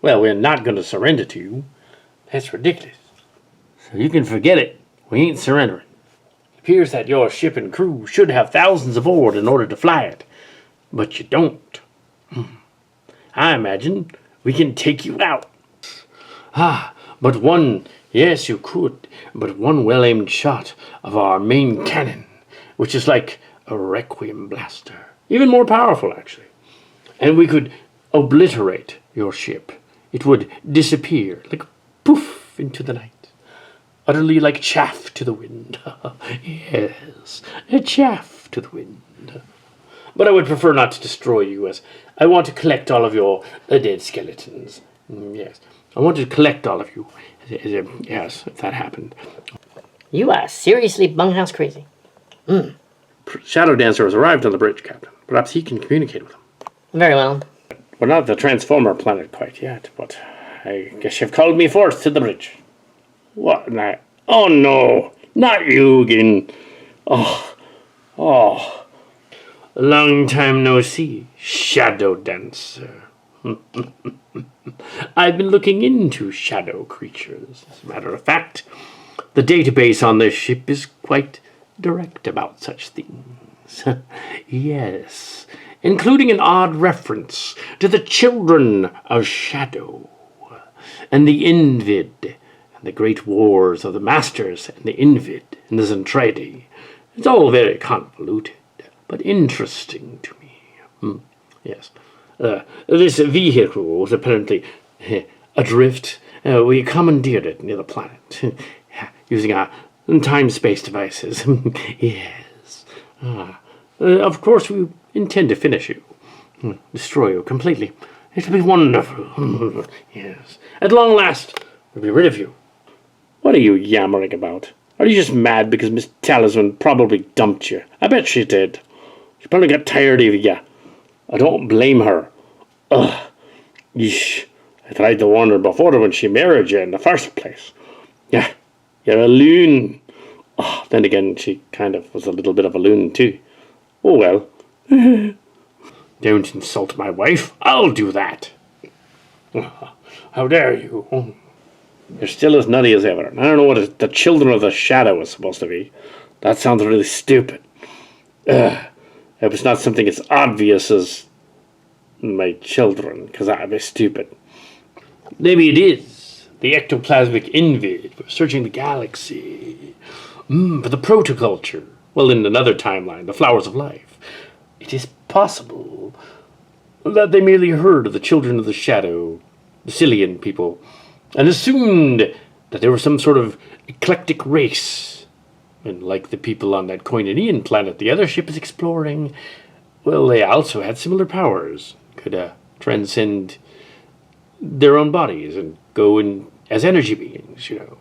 Well, we're not going to surrender to you. That's ridiculous. So you can forget it. We ain't surrendering. appears that your ship and crew should have thousands aboard in order to fly it. But you don't. I imagine we can take you out. Yes, you could, but one well-aimed shot of our main cannon, which is like a requiem blaster. Even more powerful, actually. And we could obliterate your ship. It would disappear, like poof, into the night. Utterly like chaff to the wind. Yes, a chaff to the wind. But I would prefer not to destroy you, as I want to collect all of your dead skeletons. Yes, I want to collect all of you. Yes, if that happened. You are seriously bunghouse crazy. Shadow Dancer has arrived on the bridge, Captain. Perhaps he can communicate with him. Very well. We're not the Transformer planet quite yet, but I guess you've called me forth to the bridge. What now? Oh no, not you again. Oh. Long time no see, Shadow Dancer. I've been looking into shadow creatures. As a matter of fact, the database on this ship is quite direct about such things. Yes, including an odd reference to the children of Shadow, and the Invid, and the great wars of the Masters and the Invid and the Zentradi. It's all very convoluted, but interesting to me. Yes. This vehicle was apparently adrift. We commandeered it near the planet, using our time-space devices. Yes. Of course, we intend to finish you. Destroy you completely. It'll be wonderful. Yes. At long last, we'll be rid of you. What are you yammering about? Are you just mad because Miss Talisman probably dumped you? I bet she did. She probably got tired of you. I don't blame her. Ugh. Yeesh. I tried to warn her before when she married you in the first place. Yeah, you're a loon. Oh, then again, she kind of was a little bit of a loon too. Oh well. Don't insult my wife. I'll do that. How dare you? You're still as nutty as ever. I don't know what the children of the shadow is supposed to be. That sounds really stupid. It was not something as obvious as my children, because I'd be stupid. Maybe it is. The ectoplasmic invid. We're searching the galaxy. For the protoculture. Well, in another timeline, the flowers of life. It is possible that they merely heard of the children of the shadow, the Cillian people, and assumed that they were some sort of eclectic race. And like the people on that Koinonian planet the other ship is exploring, well, they also had similar powers. Could transcend their own bodies and go in as energy beings, you know.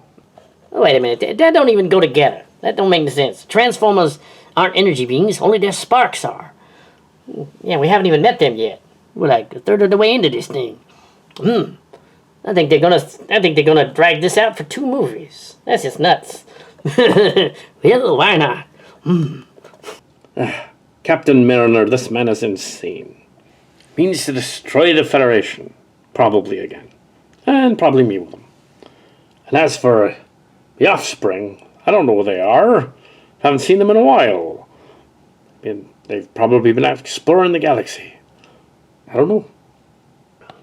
Oh, wait a minute. That don't even go together. That don't make any sense. Transformers aren't energy beings. Only their sparks are. Yeah, we haven't even met them yet. We're like a third of the way into this thing. I think they're gonna drag this out for 2 movies. That's just nuts. Well, why not? Captain Mariner, this man is insane. Means to destroy the Federation. Probably again. And probably me with them. And as for the offspring, I don't know where they are. Haven't seen them in a while. And they've probably been out exploring the galaxy. I don't know.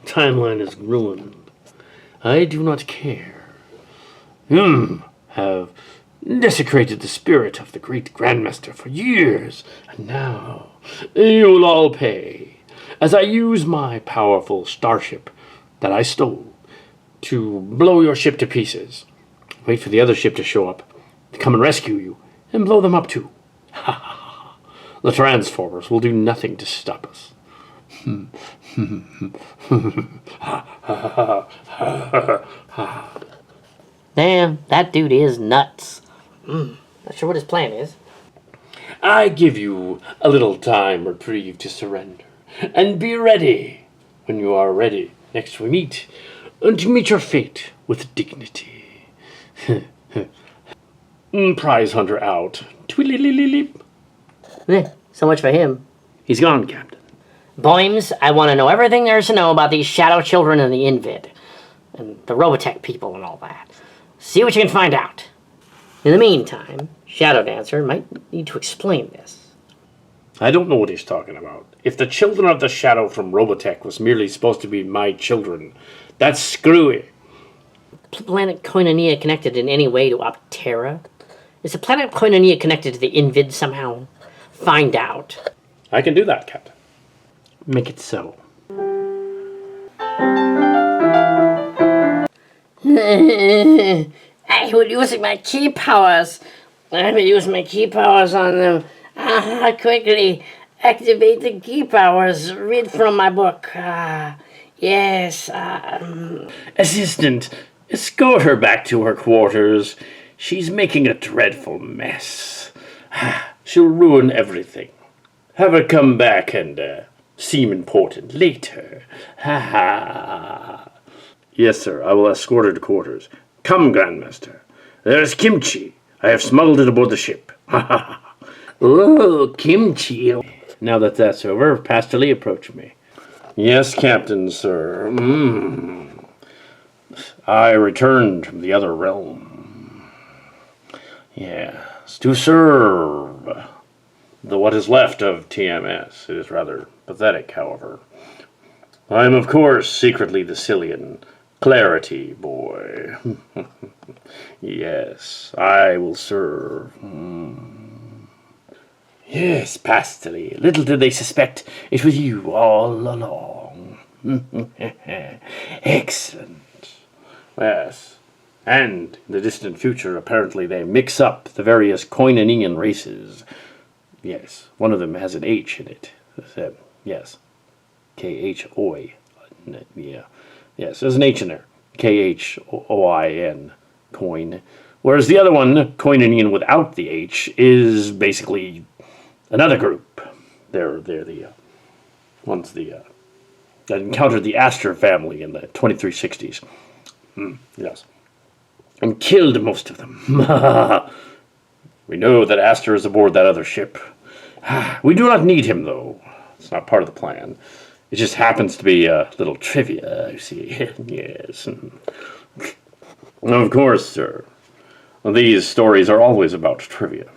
Timeline is ruined. I do not care. Have desecrated the spirit of the great Grandmaster for years, and now you will all pay, as I use my powerful starship that I stole to blow your ship to pieces. Wait for the other ship to show up, to come and rescue you, and blow them up too. The Transformers will do nothing to stop us. Damn, that dude is nuts. Not sure what his plan is. I give you a little time reprieve to surrender, and be ready when you are ready next we meet, and to meet your fate with dignity. Prize hunter out. Tweedledee. So much for him. He's gone, Captain. Boims, I want to know everything there is to know about these shadow children and the Invid, and the Robotech people and all that. See what you can find out. In the meantime, Shadow Dancer might need to explain this. I don't know what he's talking about. If the children of the Shadow from Robotech was merely supposed to be my children, that's screwy. Planet Koinonia connected in any way to Optera? Is the planet Koinonia connected to the Invid somehow? Find out. I can do that, Captain. Make it so. I would use my key powers. I would use my key powers on them. Quickly activate the key powers. Read from my book. Yes. Assistant, escort her back to her quarters. She's making a dreadful mess. She'll ruin everything. Have her come back and seem important later. Yes, sir. I will escort her to quarters. Come, Grandmaster. There's kimchi. I have smuggled it aboard the ship. Oh, kimchi. Now that that's over, Pastely, approach me. Yes, Captain, sir. I returned from the other realm. Yes, to serve what is left of TMS. It is rather pathetic, however. I am, of course, secretly the Cillian Clarity boy. Yes, I will serve. Yes, Pastely. Little did they suspect it was you all along. Excellent. Yes. And in the distant future, apparently they mix up the various Koinonian races. Yes, one of them has an H in it. Yes. K-H-O-I. Yeah. Yes, there's an H in there. K-H-O-I-N. Coin. Whereas the other one, Koinonian without the H, is basically another group. They're the ones that encountered the Astor family in the 2360s. Yes. And killed most of them. We know that Astor is aboard that other ship. We do not need him, though. It's not part of the plan. It just happens to be a little trivia, you see. Yes. Of course, sir. These stories are always about trivia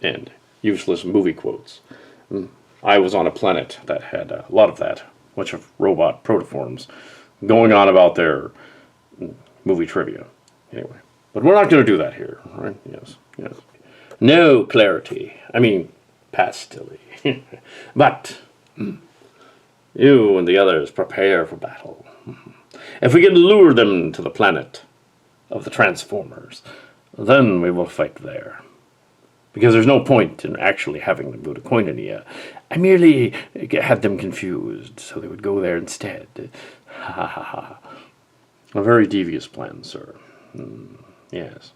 and useless movie quotes. I was on a planet that had a lot of that, bunch of robot protoforms going on about their movie trivia. Anyway, but we're not going to do that here, right? Yes. No clarity. I mean, Pastely. But you and the others prepare for battle. If we can lure them to the planet of the Transformers, then we will fight there. Because there's no point in actually having them go to Koinonia. I merely had them confused, so they would go there instead. Ha ha ha. A very devious plan, sir. Yes.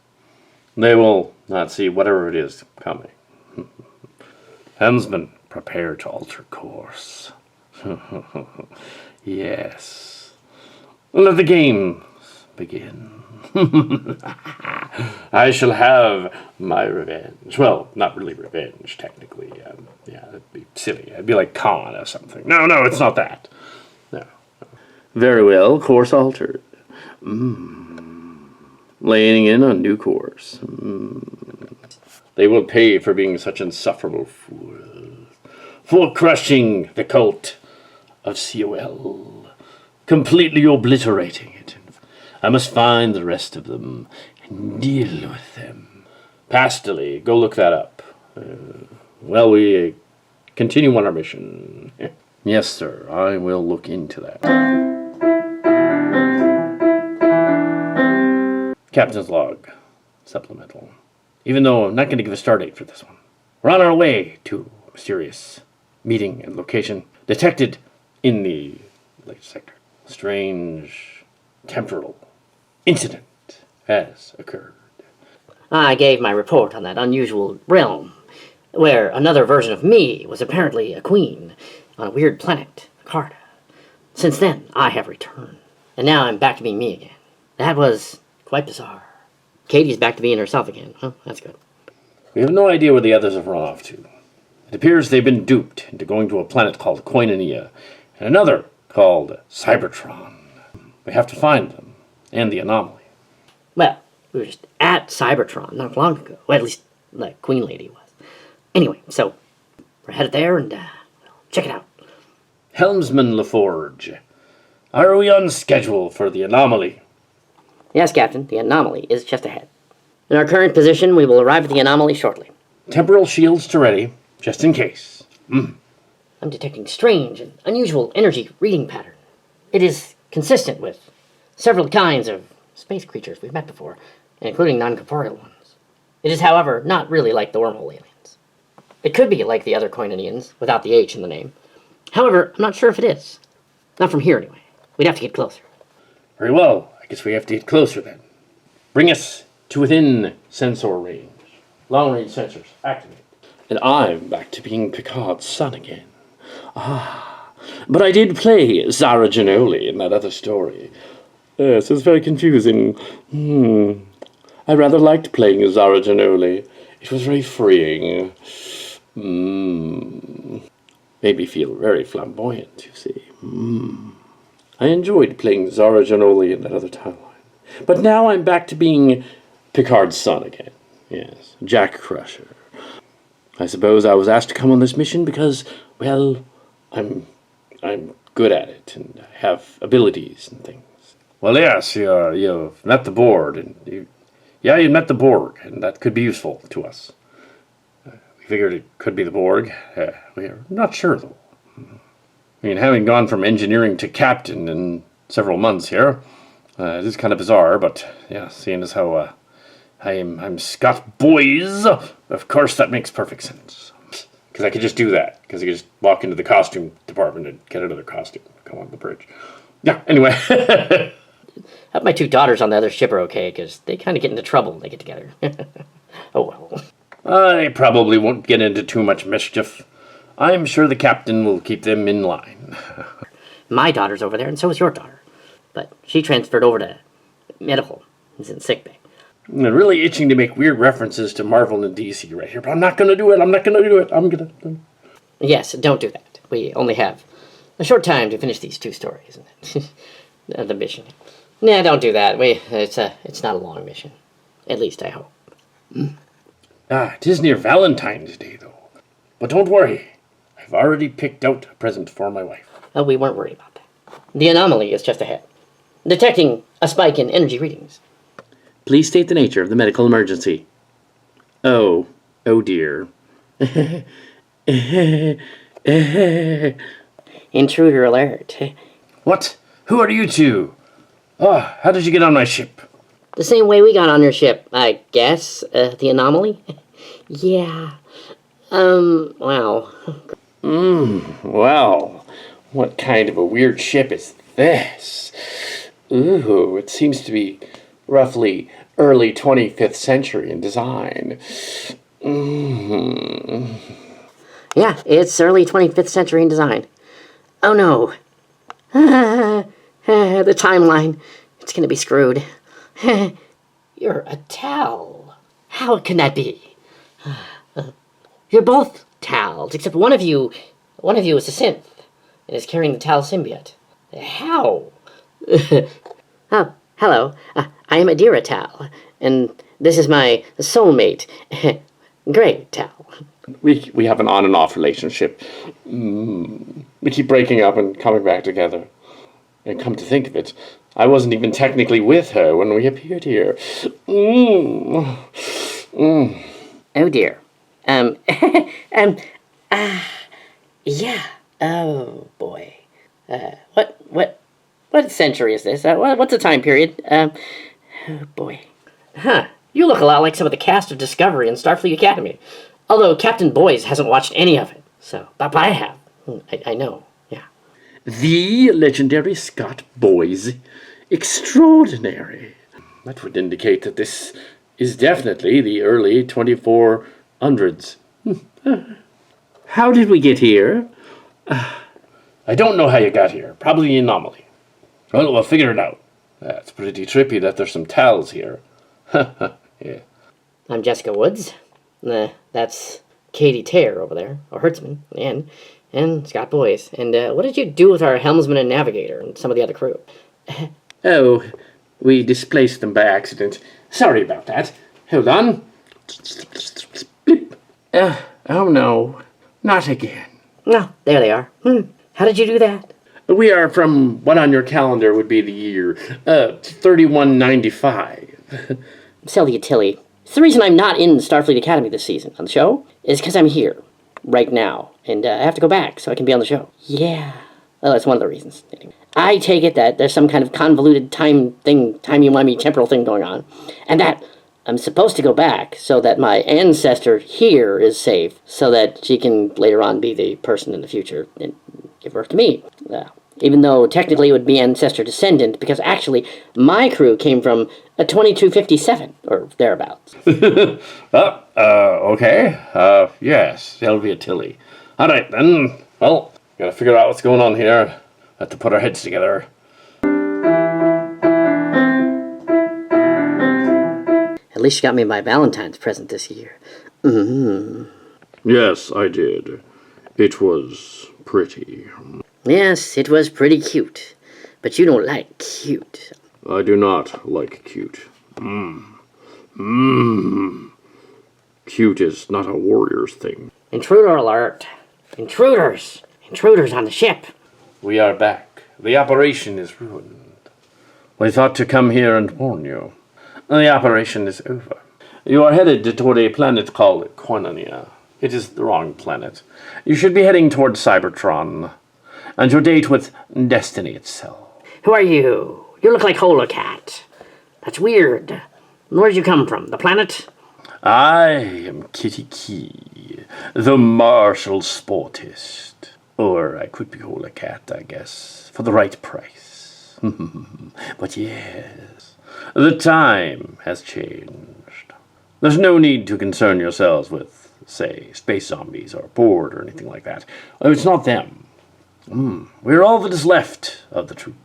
They will not see whatever it is coming. Helmsman, prepare to alter course. Yes. Let the games begin. I shall have my revenge. Well, not really revenge, technically. Yeah, that'd be silly. I'd be like Khan or something. No, it's not that. No. Very well, course altered. Laying in a new course. They will pay for being such insufferable fools. For crushing the cult of COL. Completely obliterating it. I must find the rest of them and deal with them. Pastely, go look that up. Well, we continue on our mission. Yes, sir, I will look into that. Captain's log. Supplemental. Even though I'm not going to give a start date for this one. We're on our way to a mysterious meeting and location detected in the late sector. Strange temporal incident has occurred. I gave my report on that unusual realm, where another version of me was apparently a queen on a weird planet, Carta. Since then, I have returned, and now I'm back to being me again. That was quite bizarre. Katie's back to being herself again. Huh? That's good. We have no idea where the others have run off to. It appears they've been duped into going to a planet called Koinonia, and another called Cybertron. We have to find them, and the anomaly. Well, We were just at Cybertron not long ago. Well, at least the Queen Lady was. Anyway, so we're headed there and check it out. Helmsman LaForge, are we on schedule for the anomaly? Yes, Captain, the anomaly is just ahead. In our current position, we will arrive at the anomaly shortly. Temporal shields to ready, just in case. I'm detecting strange and unusual energy reading pattern. It is consistent with several kinds of space creatures we've met before, including non-corporeal ones. It is, however, not really like the wormhole aliens. It could be like the other Koinonians, without the H in the name. However, I'm not sure if it is. Not from here, anyway. We'd have to get closer. Very well, I guess we have to get closer then. Bring us to within sensor range. Long-range sensors, activate. And I'm back to being Picard's son again. But I did play Zara Giannoli in that other story. Yes, it's very confusing. I rather liked playing Zara Giannoli. It was very freeing. Made me feel very flamboyant, you see. I enjoyed playing Zara Giannoli in that other timeline. But now I'm back to being Picard's son again. Yes, Jack Crusher. I suppose I was asked to come on this mission because, well, I'm good at it and I have abilities and things. Well, yes, you've met the board, and you met the Borg, and that could be useful to us. We figured it could be the Borg. We're not sure, though. I mean, having gone from engineering to captain in several months here, it is kind of bizarre, but yeah, seeing as how I'm Scott Boys, of course that makes perfect sense. Because I could just do that, because I could just walk into the costume department and get another costume, come on the bridge. Yeah, anyway. My two daughters on the other ship are okay, because they kind of get into trouble when they get together. Oh well. I probably won't get into too much mischief. I'm sure the captain will keep them in line. My daughter's over there, and so is your daughter. But she transferred over to medical. He's in sickbay. I'm really itching to make weird references to Marvel and DC right here, but I'm not going to do it. Yes, don't do that. We only have a short time to finish these two stories. The mission. Nah, don't do that. It's not a long mission. At least I hope. It is near Valentine's Day, though. But don't worry. I've already picked out a present for my wife. We weren't worried about that. The anomaly is just ahead. Detecting a spike in energy readings. Please state the nature of the medical emergency. Oh dear. Intruder alert. What? Who are you two? How did you get on my ship? The same way we got on your ship, I guess. The anomaly? Yeah. Wow. Well, what kind of a weird ship is this? Ooh, it seems to be roughly early 25th century in design. Yeah, it's early 25th century in design. Oh no. The timeline. It's gonna be screwed. You're a Tal. How can that be? You're both Tals, except one of you is a synth and is carrying the Tal symbiote. How? Oh, hello. I am Adira Tal, and this is my soulmate, Great Tal. We have an on and off relationship. We keep breaking up and coming back together. And come to think of it, I wasn't even technically with her when we appeared here. Oh dear. Yeah. Oh boy. What century is this? What's the time period? Oh boy. Huh. You look a lot like some of the cast of Discovery in Starfleet Academy. Although Captain Boys hasn't watched any of it. So, but I have. I know. Yeah. The legendary Scott Boys. Extraordinary. That would indicate that this is definitely the early 2400s. How did we get here? I don't know how you got here. Probably an anomaly. Well, we'll figure it out. It's pretty trippy that there's some Tals here. Yeah. I'm Jessica Woods. That's Katie Tear over there, or Hertzman, and Scott Boys. And what did you do with our helmsman and navigator and some of the other crew? Oh, we displaced them by accident. Sorry about that. Hold on. Oh no, not again. No, there they are. How did you do that? We are from what on your calendar would be the year 3195. Celia Tilly. It's the reason I'm not in Starfleet Academy this season on the show is because I'm here right now, and I have to go back so I can be on the show. Yeah. Well, that's one of the reasons. I take it that there's some kind of convoluted timey-wimey temporal thing going on, and that I'm supposed to go back so that my ancestor here is safe, so that she can later on be the person in the future and give birth to me. Even though technically it would be ancestor descendant, because actually my crew came from a 2257, or thereabouts. Okay. Yes, Sylvia Tilly. All right, then. Well, gotta figure out what's going on here. Have to put our heads together. At least you got me my Valentine's present this year. Yes, I did. It was pretty. Yes, it was pretty cute. But you don't like cute. I do not like cute. Cute is not a warrior's thing. Intruder alert. Intruders. Intruders on the ship. We are back. The operation is ruined. We thought to come here and warn you. The operation is over. You are headed toward a planet called Koinonia. It is the wrong planet. You should be heading toward Cybertron, and your date with destiny itself. Who are you? You look like Holocat. That's weird. Where'd you come from? The planet? I am Kitty Key, the martial sportist. Or I could be Holocat, I guess, for the right price. But yes, the time has changed. There's no need to concern yourselves with, say, space zombies or board or anything like that. It's not them. We're all that is left of the troop.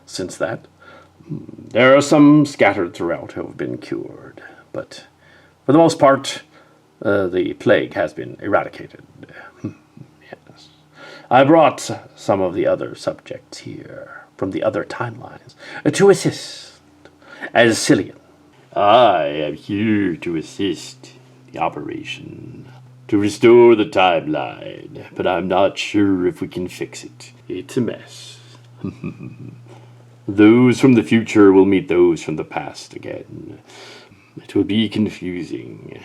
Since that, there are some scattered throughout who have been cured, but for the most part, the plague has been eradicated. Yes. I brought some of the other subjects here from the other timelines to assist as Cillian. I am here to assist the operation, to restore the timeline, but I'm not sure if we can fix it. It's a mess. Those from the future will meet those from the past again. It will be confusing.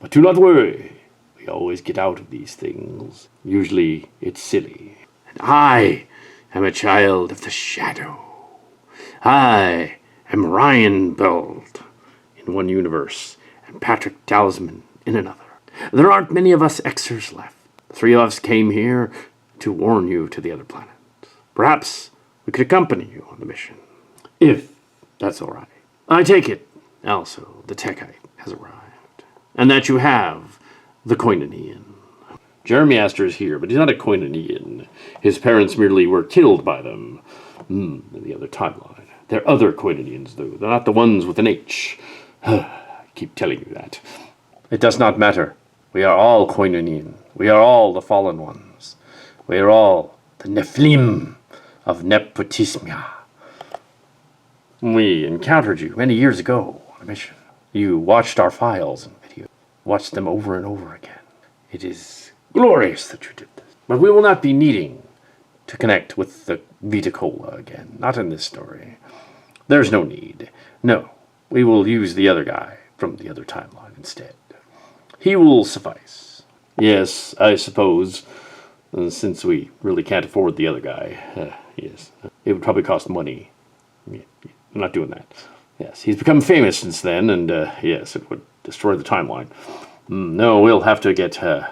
But do not worry. We always get out of these things. Usually it's silly. And I am a child of the shadow. I am Ryan Beld in one universe and Patrick Talisman in another. There aren't many of us Xers left. The three of us came here to warn you to the other planets. Perhaps we could accompany you on the mission, if that's all right. I take it, also, the Techite has arrived, and that you have the Koinonian. Jeremy Astor is here, but he's not a Koinonian. His parents merely were killed by them in the other timeline. They're other Koinonians, though. They're not the ones with an H. I keep telling you that. It does not matter. We are all Koinonian. We are all the fallen ones. We are all the Nephilim of Nepotismia. We encountered you many years ago on a mission. You watched our files and videos, watched them over and over again. It is glorious that you did this. But we will not be needing to connect with the Vita Cola again. Not in this story. There's no need. No, we will use the other guy from the other timeline instead. He will suffice. Yes, I suppose, since we really can't afford the other guy. Yes, it would probably cost money. I'm not doing that. Yes, he's become famous since then, and yes, it would destroy the timeline. No, we'll have to get a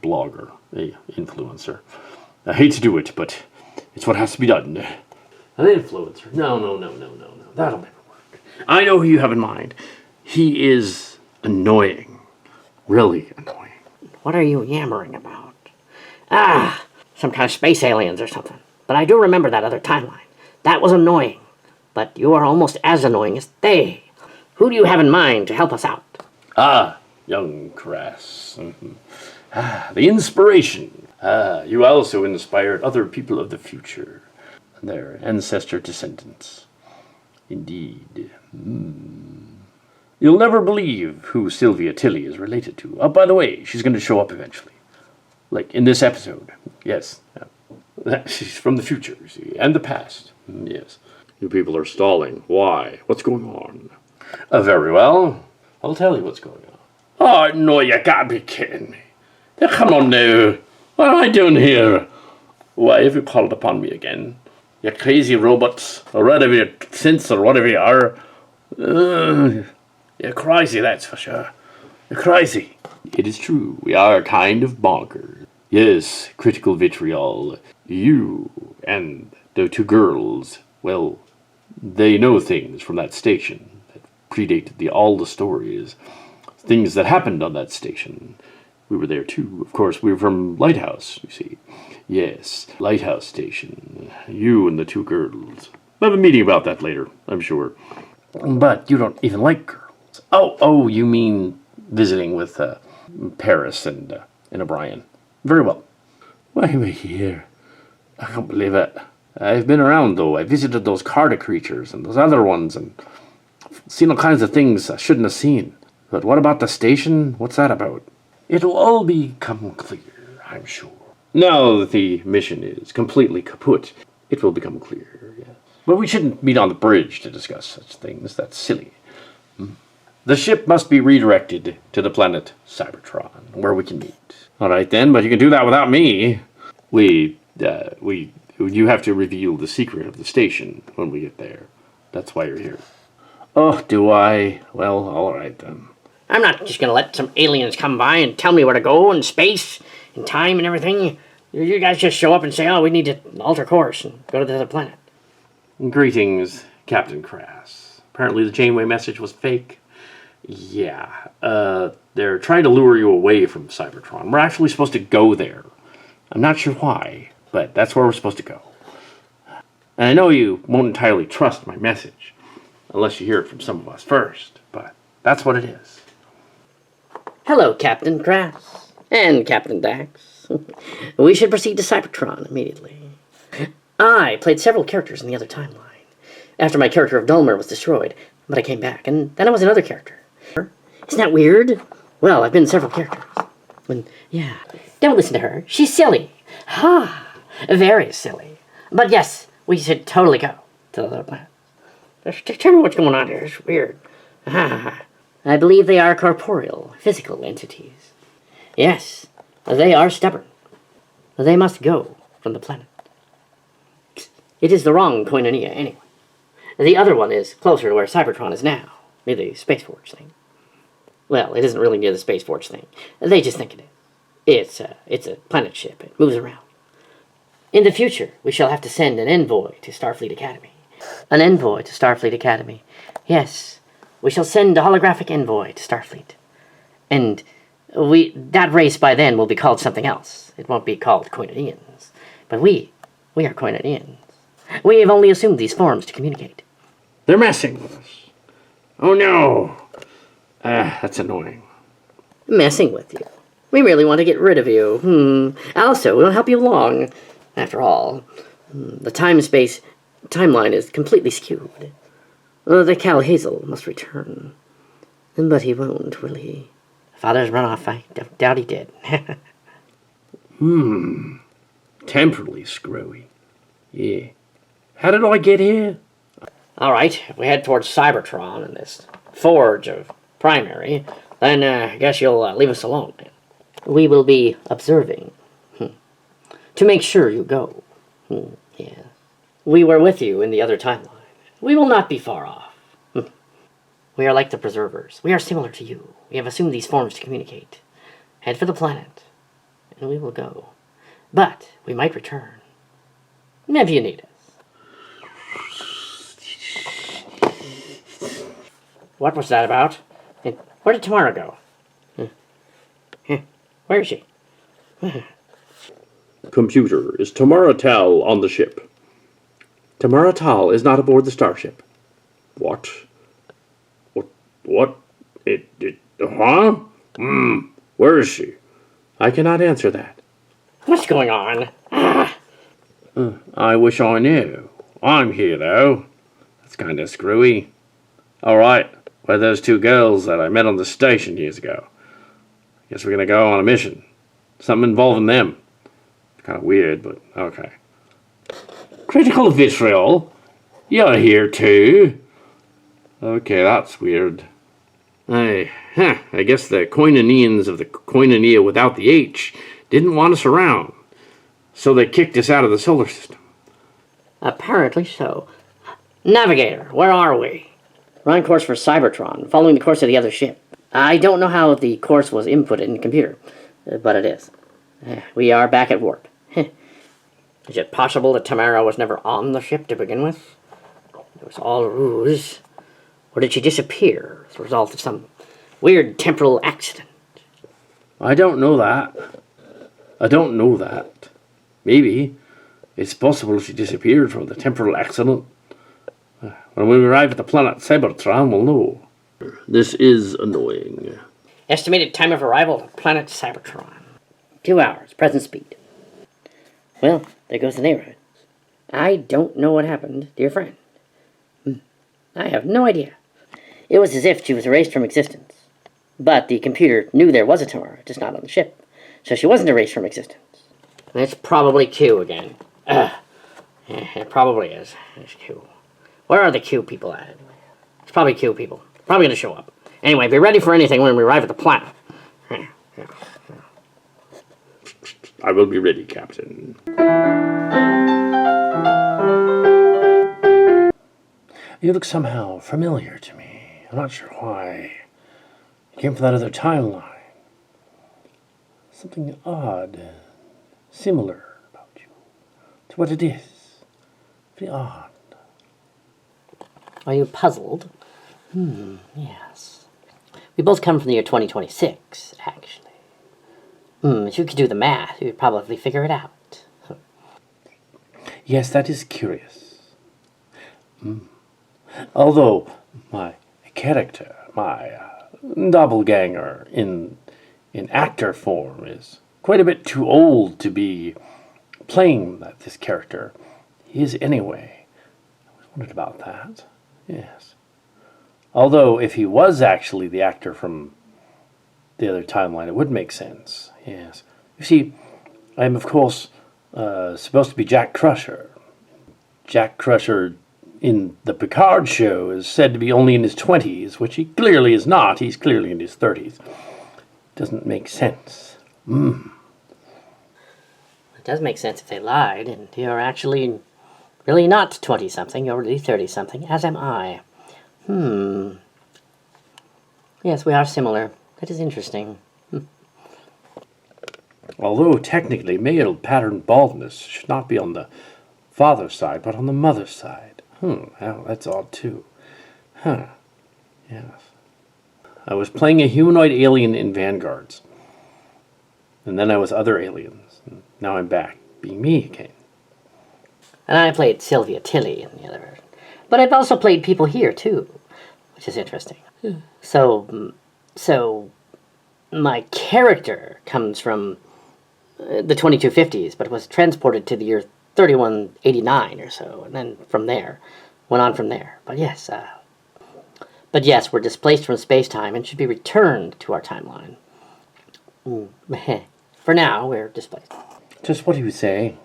blogger, a influencer. I hate to do it, but it's what has to be done. An influencer? No. That'll never work. I know who you have in mind. He is annoying. Really annoying. What are you yammering about? Some kind of space aliens or something. But I do remember that other timeline. That was annoying. But you are almost as annoying as they. Who do you have in mind to help us out? Young Crass. The inspiration. You also inspired other people of the future. Their ancestor descendants. Indeed. You'll never believe who Sylvia Tilly is related to. Oh, by the way, she's going to show up eventually. Like, in this episode. Yes. She's from the future, you see, and the past. Yes. You people are stalling. Why? What's going on? Very well. I'll tell you what's going on. Oh, no, you gotta be kidding me. Now, come on now. What am I doing here? Why have you called upon me again? You crazy robots, or whatever your synths, or whatever you are. You're crazy, that's for sure. You're crazy. It is true, we are kind of bonkers. Yes, critical vitriol. You and the two girls, well, they know things from that station that predated all the stories. Things that happened on that station. We were there too. Of course, we were from Lighthouse, you see. Yes, Lighthouse Station. You and the two girls. We'll have a meeting about that later, I'm sure. But you don't even like girls. Oh, you mean visiting with Paris and O'Brien. Very well. Why am I here? I can't believe it. I've been around, though. I visited those Carta creatures and those other ones and seen all kinds of things I shouldn't have seen. But what about the station? What's that about? It'll all become clear, I'm sure. Now that the mission is completely kaput, it will become clear, yes. But we shouldn't meet on the bridge to discuss such things. That's silly. The ship must be redirected to the planet Cybertron, where we can meet. All right then, but you can do that without me. You have to reveal the secret of the station when we get there. That's why you're here. Oh, do I? Well, all right then. I'm not just gonna let some aliens come by and tell me where to go in space and time and everything. You guys just show up and say, oh, we need to alter course and go to the other planet. Greetings, Captain Crass. Apparently the Janeway message was fake. Yeah, they're trying to lure you away from Cybertron. We're actually supposed to go there. I'm not sure why, but that's where we're supposed to go. And I know you won't entirely trust my message, unless you hear it from some of us first, but that's what it is. Hello, Captain Crass. And Captain Dax. We should proceed to Cybertron immediately. I played several characters in the other timeline. After my character of Dulmer was destroyed, but I came back, and then I was another character. Isn't that weird? Well, I've been several characters. Yeah. Don't listen to her. She's silly. Ha! Very silly. But yes, we should totally go to the other planet. Just tell me what's going on here. It's weird. I believe they are corporeal, physical entities. Yes, they are stubborn. They must go from the planet. It is the wrong Koinonia, anyway. The other one is closer to where Cybertron is now, near the Space Forge thing. Well, it isn't really near the Space Forge thing. They just think it is. It's a planet ship. It moves around. In the future, we shall have to send an envoy to Starfleet Academy. An envoy to Starfleet Academy. Yes, we shall send a holographic envoy to Starfleet. And that race by then will be called something else. It won't be called Koinonians. But we are Koinonians. We have only assumed these forms to communicate. They're messing with us. Oh no! That's annoying. Messing with you. We merely want to get rid of you. Also, we'll help you along. After all, the time-space timeline is completely skewed. The Cal Hazel must return. But he won't, will he? Father's run off. I doubt he did. Temporally screwy. Yeah. How did I get here? All right, if we head towards Cybertron and this forge of primary, then I guess you'll leave us alone. We will be observing. To make sure you go. Yeah. We were with you in the other timeline. We will not be far off. We are like the preservers. We are similar to you. We have assumed these forms to communicate. Head for the planet, and we will go. But we might return. If you need us. What was that about? And where did Tamara go? Where is she? Computer, is Tamara Tal on the ship? Tamara Tal is not aboard the Starship. What? What? Huh? Where is she? I cannot answer that. What's going on? I wish I knew. I'm here, though. That's kind of screwy. All right, Why, those two girls that I met on the station years ago. Guess we're gonna go on a mission. Something involving them. Kind of weird, but okay. Critical Vitriol? You're here too? Okay, that's weird. I guess the Koinonians of the Koinonia without the H didn't want us around. So they kicked us out of the solar system. Apparently so. Navigator, where are we? We're on course for Cybertron, following the course of the other ship. I don't know how the course was inputted in the computer, but it is. We are back at warp. Is it possible that Tamara was never on the ship to begin with? It was all a ruse. Or did she disappear as a result of some weird temporal accident? I don't know that. Maybe. It's possible she disappeared from the temporal accident. When we arrive at the planet Cybertron, we'll know. This is annoying. Estimated time of arrival to planet Cybertron. 2 hours, present speed. Well, there goes the neighborhood. I don't know what happened, dear friend. I have no idea. It was as if she was erased from existence. But the computer knew there was a Tamara, just not on the ship. So she wasn't erased from existence. It's probably Q again. It probably is. It's Q. Where are the Q people at anyway? It's probably Q people. Probably gonna show up. Anyway, be ready for anything when we arrive at the planet. I will be ready, Captain. You look somehow familiar to me. I'm not sure why. You came from that other timeline. Something odd, similar about you to what it is. Pretty odd. Are you puzzled? Yes. We both come from the year 2026, actually. If you could do the math, you'd probably figure it out. Yes, that is curious. Although my character, my doppelganger in actor form is quite a bit too old to be playing this character. He is anyway. I always wondered about that. Yes. Although if he was actually the actor from the other timeline, it would make sense. Yes. You see, I am of course supposed to be Jack Crusher. Jack Crusher in the Picard show is said to be only in his 20s, which he clearly is not. He's clearly in his 30s. Doesn't make sense. It does make sense if they lied, and you're actually really not 20-something, you're really 30-something, as am I. Yes, we are similar. That is interesting. Although technically male pattern baldness should not be on the father's side, but on the mother's side. Well, that's odd too. Yes. I was playing a humanoid alien in Vanguards. And then I was other aliens. And now I'm back, being me again. And I played Sylvia Tilly in the other version. But I've also played people here, too, which is interesting. So my character comes from the 2250s, but was transported to the year 3189 or so, and then went on from there. But yes, we're displaced from space-time and should be returned to our timeline. For now, we're displaced. Just what do you say?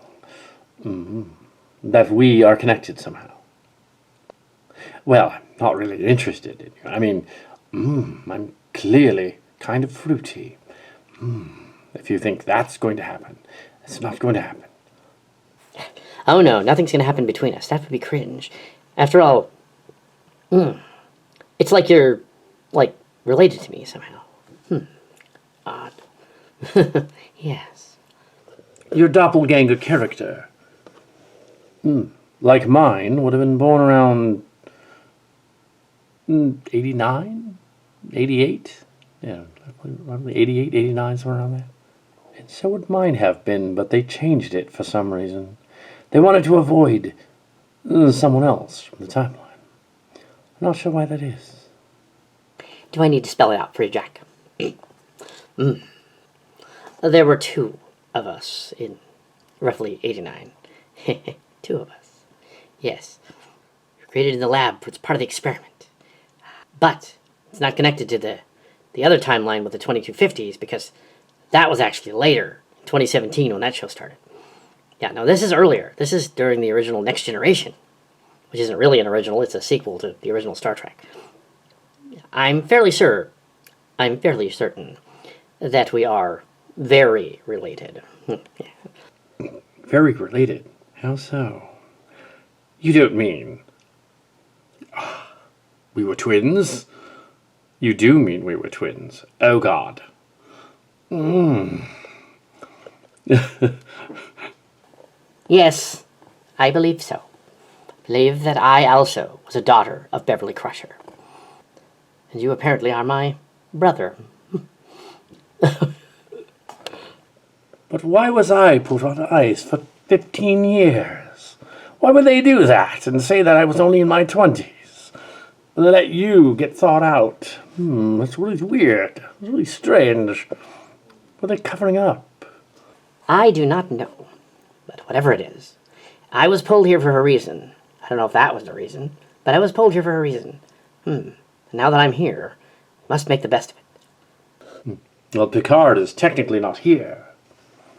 That we are connected somehow. Well, I'm not really interested in you. I mean, I'm clearly kind of fruity. If you think that's going to happen, it's not going to happen. Oh no, nothing's going to happen between us. That would be cringe. After all, it's like you're, related to me somehow. Odd. Yes. Your doppelganger character, like mine, would have been born around 89? 88? Yeah, probably 88, 89, somewhere around there. And so would mine have been, but they changed it for some reason. They wanted to avoid someone else from the timeline. I'm not sure why that is. Do I need to spell it out for you, Jack? There were two of us in roughly 89. 2 of us. Yes. We were created in the lab. It's part of the experiment. But It's not connected to the other timeline with the 2250s because that was actually later, 2017 when that show started. Yeah, no, this is earlier. This is during the original Next Generation, which isn't really an original. It's a sequel to the original Star Trek. I'm fairly certain that we are very related. Very related? How so? You don't mean we were twins? You do mean we were twins. Oh, God. Yes, I believe so. I believe that I also was a daughter of Beverly Crusher. And you apparently are my brother. But why was I put on ice for 15 years? Why would they do that and say that I was only in my 20s? And they let you get thawed out? That's really weird. It's really strange. What are they covering up? I do not know. But whatever it is, I was pulled here for a reason. I don't know if that was the reason, but I was pulled here for a reason. And now that I'm here, I must make the best of it. Well, Picard is technically not here.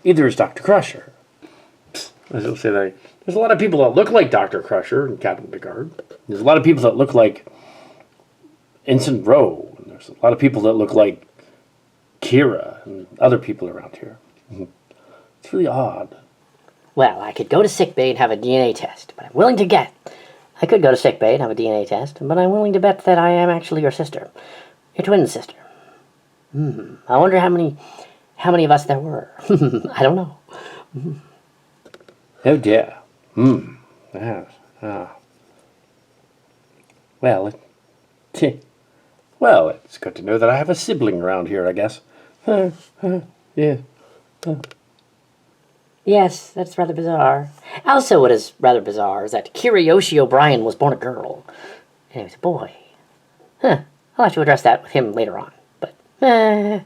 Either is Dr. Crusher. I will say that there's a lot of people that look like Dr. Crusher and Captain Picard. There's a lot of people that look like Ensign Rowe. And there's a lot of people that look like Kira and other people around here. It's really odd. Well, I could go to sickbay and have a DNA test, but I'm willing to get. I could go to sickbay and have a DNA test, but I'm willing to bet that I am actually your sister. Your twin sister. I wonder how many of us there were. I don't know. Oh dear. Yes. Well, well, it's good to know that I have a sibling around here, I guess. Yeah. Yes, that's rather bizarre. Also, what is rather bizarre is that Kiriyoshi O'Brien was born a girl, and he was a boy. I'll have to address that with him later on. But, how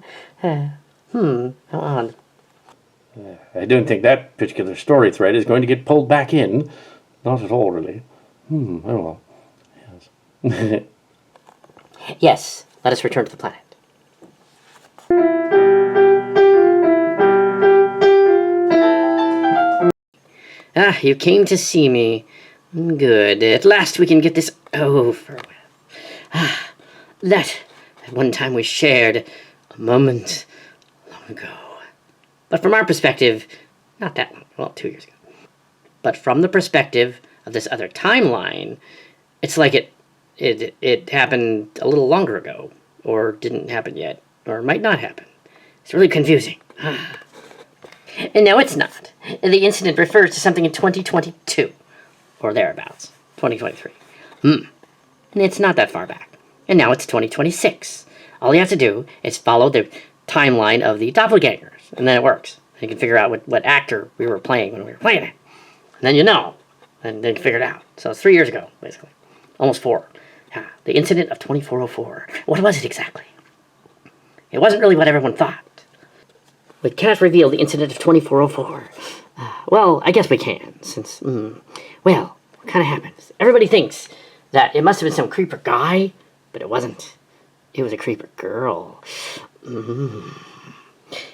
odd. I don't think that particular story thread is going to get pulled back in. Not at all, really. Oh well. Yes. Yes, let us return to the planet. Ah, you came to see me. Good. At last we can get this over with. That at one time we shared a moment long ago. But from our perspective, not that long, well, 2 years ago. But from the perspective of this other timeline, it's like it happened a little longer ago, or didn't happen yet, or might not happen. It's really confusing. And no, it's not. The incident refers to something in 2022, or thereabouts, 2023. And it's not that far back. And now it's 2026. All you have to do is follow the timeline of the doppelgangers, and then it works. You can figure out what actor we were playing when we were playing it. And then you know, and then you figure it out. So it's 3 years ago, basically. Almost 4. The incident of 2404. What was it exactly? It wasn't really what everyone thought. We can't reveal the incident of 2404. Well, I guess we can, since, well, what kind of happens? Everybody thinks that it must have been some creeper guy, but it wasn't. It was a creeper girl.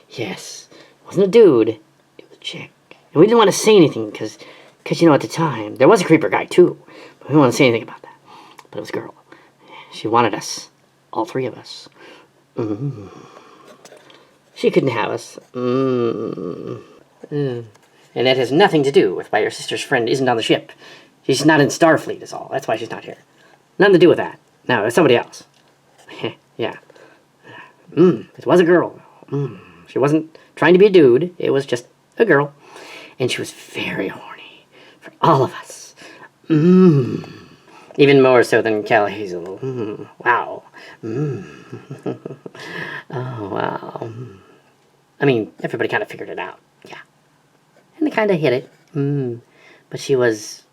Yes. It wasn't a dude. It was a chick. And we didn't want to say anything, because, you know, at the time, there was a creeper guy, too. But we didn't want to say anything about that. But it was a girl. She wanted us. All 3 of us. She couldn't have us. And that has nothing to do with why your sister's friend isn't on the ship. She's not in Starfleet is all. That's why she's not here. Nothing to do with that. No, it's somebody else. Yeah. It was a girl. She wasn't trying to be a dude. It was just a girl. And she was very horny for all of us. Even more so than Cal Hazel. Wow. Oh, wow. I mean, everybody kind of figured it out. Yeah. And they kind of hit it. But she was...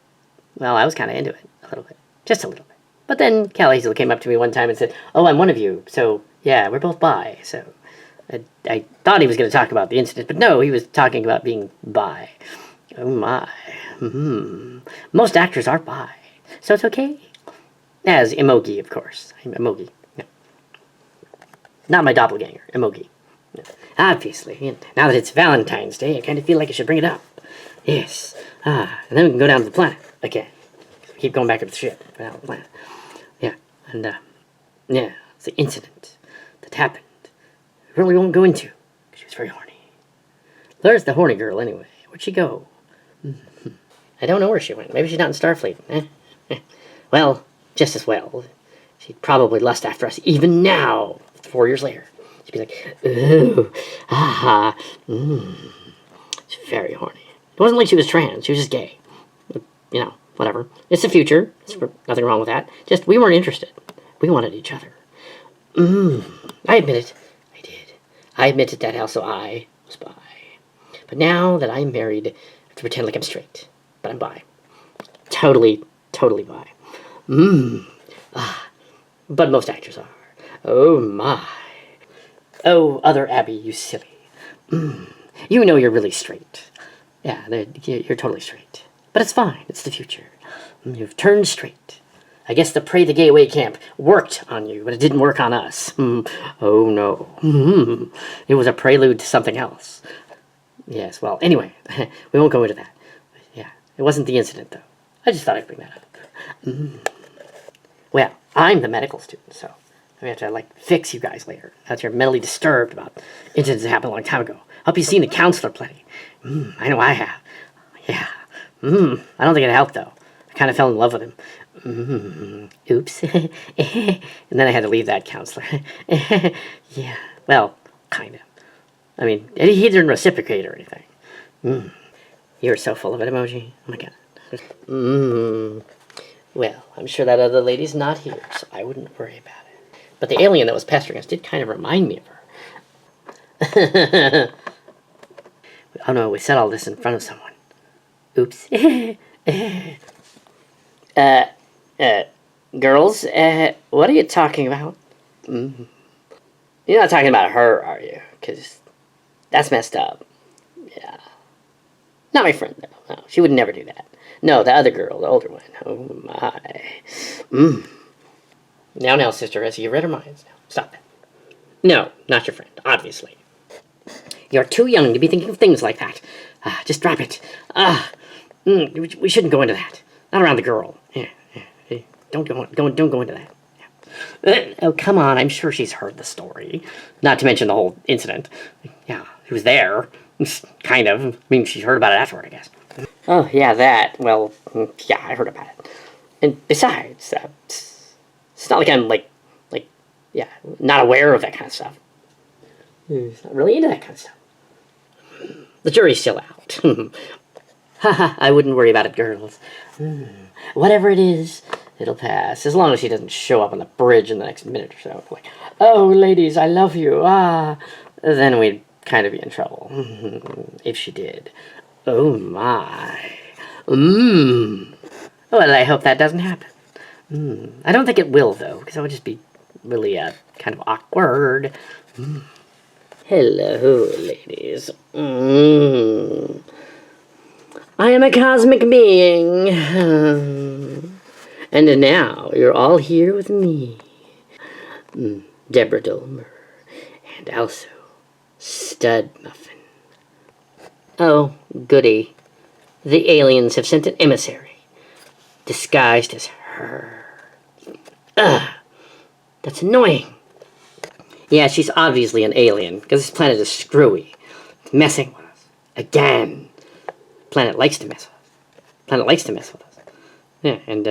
Well, I was kind of into it. A little bit. Just a little bit. But then Cal Hazel came up to me one time and said, "Oh, I'm one of you. So, yeah, we're both bi." So, I thought he was going to talk about the incident. But no, he was talking about being bi. Oh, my. Most actors are bi. So it's okay. As emoji, of course. I'm emoji. Yeah. Not my doppelganger, Emogi. Obviously, now that it's Valentine's Day, I kind of feel like I should bring it up. Yes. And then we can go down to the planet again. We keep going back up the ship, down to the planet. Yeah, and, yeah, it's the incident that happened. I really won't go into, because she was very horny. There's the horny girl, anyway. Where'd she go? I don't know where she went. Maybe she's not in Starfleet. Well, just as well. She'd probably lust after us even now, 4 years later. She'd be like, ooh, She's very horny. It wasn't like she was trans. She was just gay. You know, whatever. It's the future. There's nothing wrong with that. Just, we weren't interested. We wanted each other. I admit it. I did. I admitted that also I was bi. But now that I'm married, I have to pretend like I'm straight. But I'm bi. Totally bi. But most actors are. Oh my. Oh, other Abby, you silly. You know you're really straight. Yeah, you're totally straight. But it's fine. It's the future. You've turned straight. I guess the Pray the Gay Away camp worked on you, but it didn't work on us. Oh no. It was a prelude to something else. Yes, well, anyway, we won't go into that. Yeah, it wasn't the incident, though. I just thought I'd bring that up. Well, I'm the medical student, so I have to, like, fix you guys later. That you're mentally disturbed about incidents that happened a long time ago. Hope you've seen the counselor plenty. I know I have. Yeah. I don't think it helped, though. I kind of fell in love with him. Oops. And then I had to leave that counselor. Yeah, well, kind of. I mean, he didn't reciprocate or anything. You're so full of it, Emoji. Oh my god. Well, I'm sure that other lady's not here, so I wouldn't worry about it. But the alien that was pestering us did kind of remind me of her. Oh no, we said all this in front of someone. Oops. Girls, what are you talking about? You're not talking about her, are you? Because that's messed up. Yeah. Not my friend, though. No, she would never do that. No, the other girl, the older one. Oh, my. Now, sister, has you read her minds? Now, stop that. No, not your friend, obviously. You're too young to be thinking of things like that. Just drop it. We shouldn't go into that. Not around the girl. Yeah. Don't go into that. Yeah. Oh, come on. I'm sure she's heard the story. Not to mention the whole incident. Yeah, she was there. Kind of. I mean, she heard about it afterward, I guess. Oh, yeah, that. Well, yeah, I heard about it. And besides, it's not like I'm, not aware of that kind of stuff. He's not really into that kind of stuff. The jury's still out. Haha, I wouldn't worry about it, girls. Whatever it is, it'll pass. As long as she doesn't show up on the bridge in the next minute or so. Like, oh, ladies, I love you. Then we'd kind of be in trouble. If she did. Oh, my. Well, I hope that doesn't happen. I don't think it will, though, because that would just be really, kind of awkward. Hello, ladies. I am a cosmic being. And now you're all here with me. Deborah Dolmer. And also Stud Muffin. Oh, goody. The aliens have sent an emissary. Disguised as her. That's annoying. Yeah, she's obviously an alien, because this planet is screwy. It's messing with us. Again. Planet likes to mess with us. Yeah, and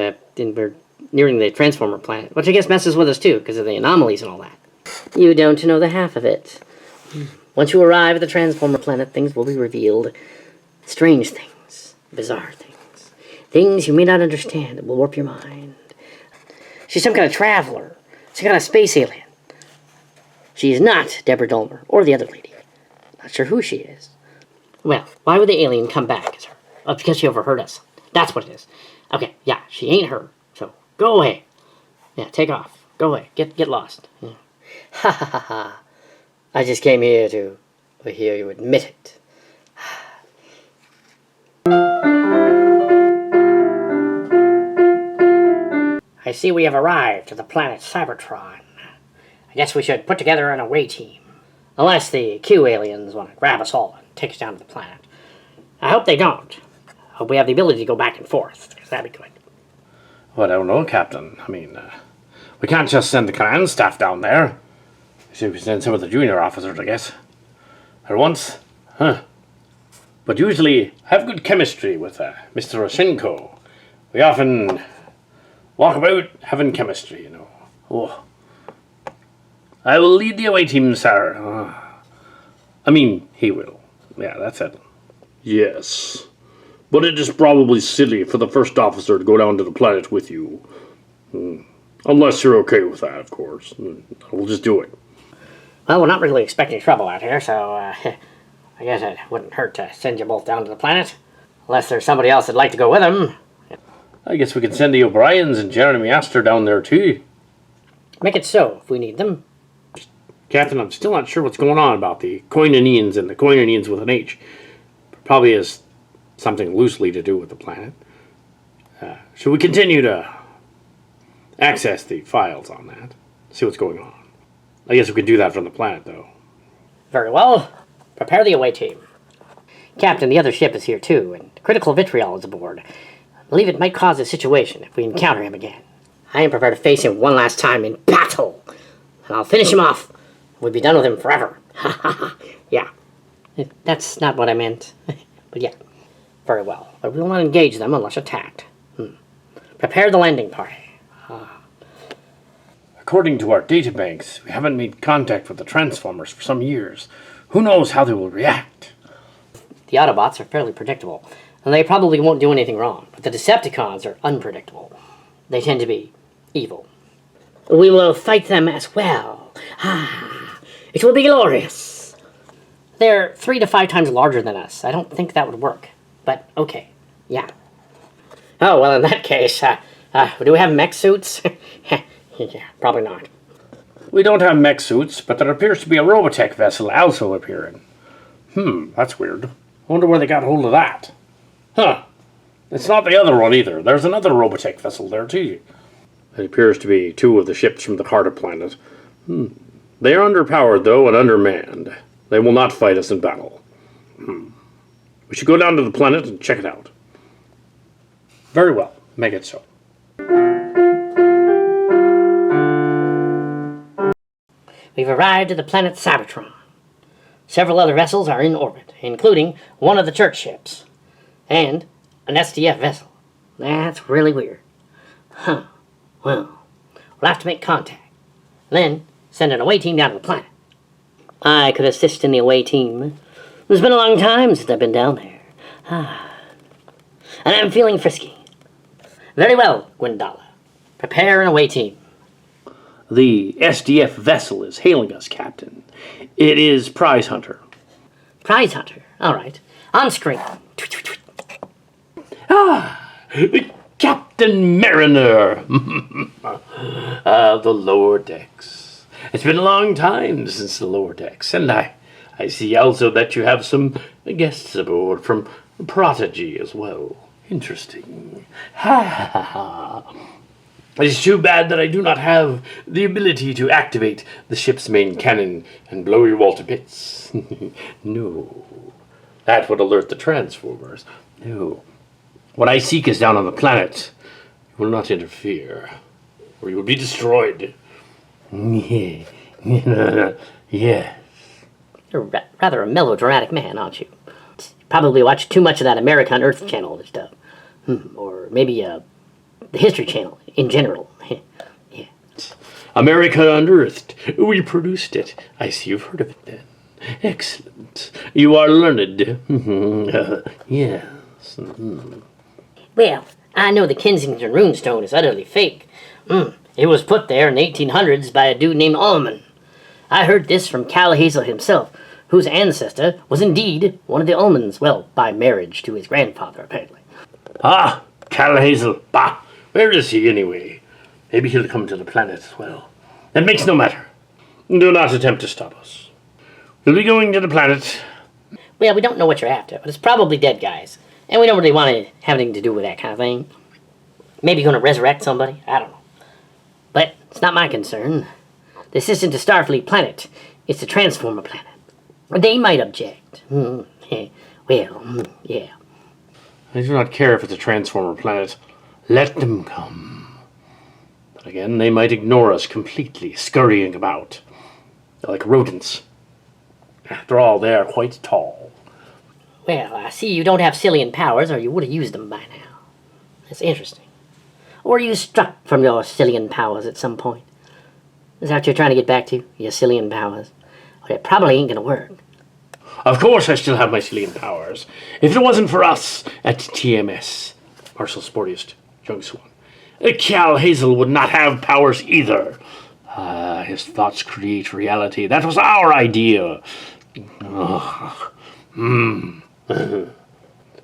we're nearing the Transformer planet, which I guess messes with us too, because of the anomalies and all that. You don't know the half of it. Once you arrive at the Transformer planet, things will be revealed. Strange things. Bizarre things. Things you may not understand that will warp your mind. She's some kind of traveler. Some kind of space alien. She is not Deborah Dolmer, or the other lady. Not sure who she is. Well, why would the alien come back as her? Oh, because she overheard us. That's what it is. Okay, yeah, she ain't her. So, go away. Yeah, take off. Go away. Get lost. Yeah. Ha ha ha ha. I just came here to hear you admit it. I see we have arrived at the planet Cybertron. I guess we should put together an away team. Unless the Q aliens want to grab us all and take us down to the planet. I hope they don't. I hope we have the ability to go back and forth, because that'd be good. Well, I don't know, Captain. I mean, we can't just send the command staff down there. We should send some of the junior officers, I guess. At once. Huh. But usually have good chemistry with Mr. Roshenko. We often walk about having chemistry, you know. Oh. I will lead the away team, sir. I mean, he will. Yeah, that's it. Yes. But it is probably silly for the first officer to go down to the planet with you. Unless you're okay with that, of course. We'll just do it. Well, we're not really expecting trouble out here, so I guess it wouldn't hurt to send you both down to the planet. Unless there's somebody else that'd like to go with them. I guess we can send the O'Briens and Jeremy Astor down there, too. Make it so, if we need them. Captain, I'm still not sure what's going on about the Koinonians and the Koinonians with an H. Probably has something loosely to do with the planet. Should we continue to access the files on that? See what's going on. I guess we could do that from the planet, though. Very well. Prepare the away team. Captain, the other ship is here too, and critical vitriol is aboard. I believe it might cause a situation if we encounter him again. I am prepared to face him one last time in battle, and I'll finish him off. We'll be done with him forever. Ha ha ha. Yeah. That's not what I meant. But yeah. Very well. But we will not engage them unless attacked. Prepare the landing party. According to our databanks, we haven't made contact with the Transformers for some years. Who knows how they will react? The Autobots are fairly predictable, and they probably won't do anything wrong. But the Decepticons are unpredictable. They tend to be evil. We will fight them as well. It will be glorious. They're 3 to 5 times larger than us. I don't think that would work. But, okay. Yeah. Oh, well, in that case, do we have mech suits? Yeah, probably not. We don't have mech suits, but there appears to be a Robotech vessel also appearing. That's weird. I wonder where they got hold of that. Huh. It's not the other one either. There's another Robotech vessel there too. It appears to be 2 of the ships from the Carter planet. They are underpowered, though, and undermanned. They will not fight us in battle. We should go down to the planet and check it out. Very well. Make it so. We've arrived at the planet Cybertron. Several other vessels are in orbit, including one of the church ships. And an SDF vessel. That's really weird. Well, we'll have to make contact. Then send an away team down to the planet. I could assist in the away team. It's been a long time since I've been down there. And I'm feeling frisky. Very well, Gwendala. Prepare an away team. The SDF vessel is hailing us, Captain. It is Prize Hunter. Prize Hunter. All right. On screen. Captain Mariner. The lower decks. It's been a long time since the lower decks, and I see also that you have some guests aboard from Prodigy as well. Interesting. Ha ha ha. It's too bad that I do not have the ability to activate the ship's main cannon and blow you all to bits. No. That would alert the Transformers. No. What I seek is down on the planet. You will not interfere, or you will be destroyed. Yes. You're rather a melodramatic man, aren't you? You probably watch too much of that America on Earth channel and stuff. Or maybe the History Channel in general. Yeah. America Unearthed. We produced it. I see you've heard of it then. Excellent. You are learned. Yes. Well, I know the Kensington runestone is utterly fake. It was put there in the 1800s by a dude named Allman. I heard this from Cal Hazel himself, whose ancestor was indeed one of the Allmans, well, by marriage to his grandfather, apparently. Ah, Cal Hazel. Bah, where is he anyway? Maybe he'll come to the planet as well. That makes no matter. Do not attempt to stop us. We'll be going to the planet. Well, we don't know what you're after, but it's probably dead guys. And we don't really want to have anything to do with that kind of thing. Maybe you're going to resurrect somebody? I don't know. But it's not my concern. this isn't a Starfleet planet. It's a Transformer planet. They might object. Well, yeah. I do not care if it's a Transformer planet. Let them come. But again, they might ignore us completely, scurrying about. They're like rodents. After all, they are quite tall. Well, I see you don't have Cillian powers, or you would have used them by now. That's interesting. Or you struck from your Cillian powers at some point. Is that what you're trying to get back to? Your Cillian powers? Well, it probably ain't gonna work. Of course I still have my Cillian powers. If it wasn't for us at TMS, Marshal Sportiest, young swan, Cal Hazel would not have powers either. His thoughts create reality. That was our idea.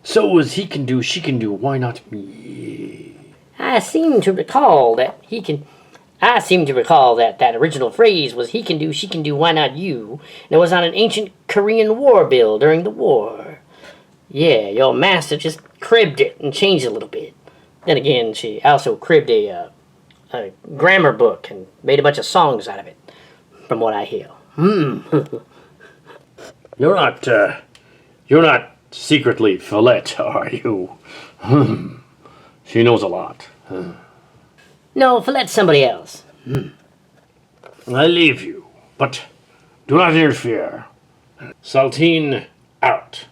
So as he can do, she can do. Why not me? I seem to recall that that original phrase was "he can do, she can do, why not you?" And it was on an ancient Korean war bill during the war. Yeah, your master just cribbed it and changed it a little bit. Then again, she also cribbed a grammar book and made a bunch of songs out of it, from what I hear. You're not secretly Follette, are you? She knows a lot. No, Follette's somebody else. I leave you, but do not interfere. Saltine out.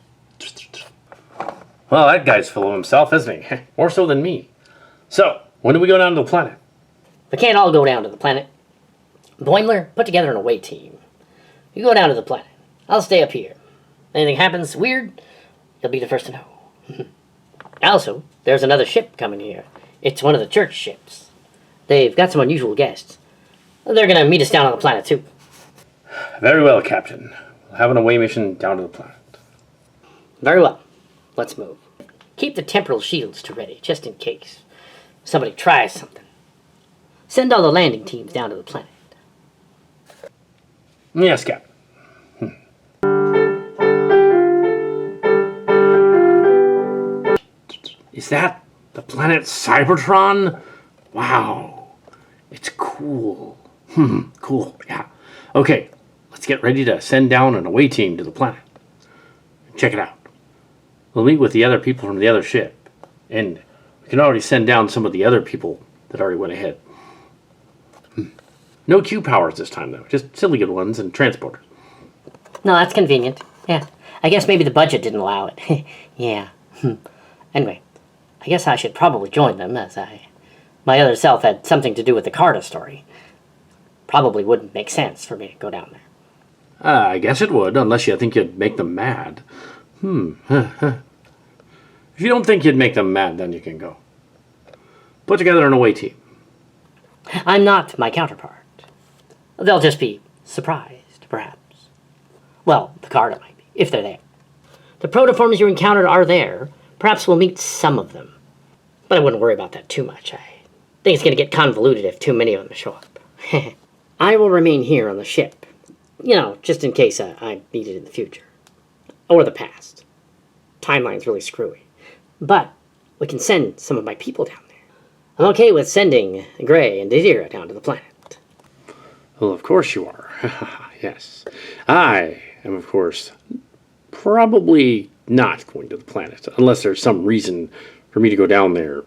Well, that guy's full of himself, isn't he? More so than me. So, when do we go down to the planet? We can't all go down to the planet. Boimler, put together an away team. You go down to the planet. I'll stay up here. Anything happens weird, you'll be the first to know. Also, there's another ship coming here. It's one of the church ships. They've got some unusual guests. They're gonna meet us down on the planet, too. Very well, Captain. We'll have an away mission down to the planet. Very well. Let's move. Keep the temporal shields to ready, just in case somebody tries something. Send all the landing teams down to the planet. Yes, Captain. Is that the planet Cybertron? Wow. It's cool. Cool, yeah. Okay, let's get ready to send down an away team to the planet. Check it out. We'll meet with the other people from the other ship. And we can already send down some of the other people that already went ahead. No Q powers this time, though. Just silly good ones and transporters. No, that's convenient. Yeah. I guess maybe the budget didn't allow it. Yeah. Anyway, I guess I should probably join them, as my other self had something to do with the Carta story. Probably wouldn't make sense for me to go down there. I guess it would, unless you think you'd make them mad. If you don't think you'd make them mad, then you can go. Put together an away team. I'm not my counterpart. They'll just be surprised, perhaps. Well, the Carta might be, if they're there. The protoforms you encountered are there. Perhaps we'll meet some of them. But I wouldn't worry about that too much. I think it's going to get convoluted if too many of them show up. I will remain here on the ship. You know, just in case I need it in the future. Or the past. Timeline's really screwy. But we can send some of my people down there. I'm okay with sending Gray and Didira down to the planet. Well, of course you are. Yes. I am, of course, probably not going to the planet, unless there's some reason for me to go down there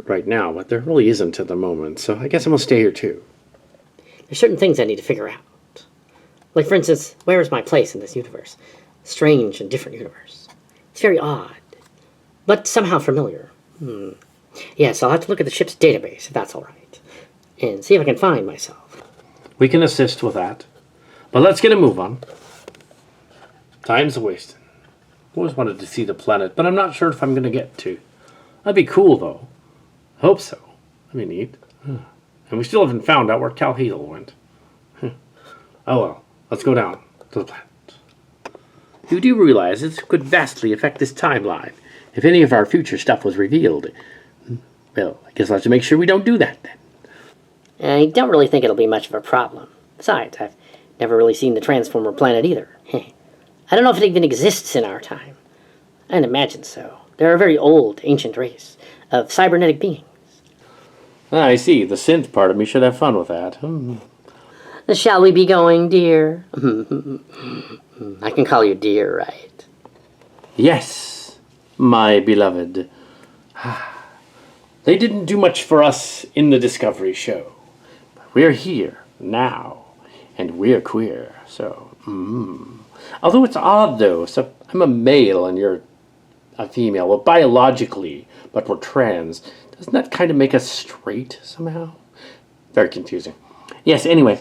right now, but there really isn't at the moment, so I guess I'm going to stay here too. There's certain things I need to figure out. Like, for instance, where is my place in this universe? Strange and different universe. It's very odd, but somehow familiar. Yes, I'll have to look at the ship's database, if that's all right, and see if I can find myself. We can assist with that, but let's get a move on. Time's wasting. Always wanted to see the planet, but I'm not sure if I'm going to get to. That'd be cool, though. Hope so. That'd be neat. And we still haven't found out where Cal Hazel went. Oh well, let's go down to the planet. You do realize this could vastly affect this timeline if any of our future stuff was revealed. Well, I guess I'll have to make sure we don't do that then. I don't really think it'll be much of a problem. Besides, I've never really seen the Transformer planet either. I don't know if it even exists in our time. I'd imagine so. They're a very old, ancient race of cybernetic beings. I see. The synth part of me should have fun with that. Shall we be going, dear? I can call you dear, right? Yes, my beloved. They didn't do much for us in the Discovery show. But we're here now, and we're queer, so... Although it's odd, though, so I'm a male and you're a female. Well, biologically, but we're trans. Doesn't that kind of make us straight somehow? Very confusing. Yes, anyway.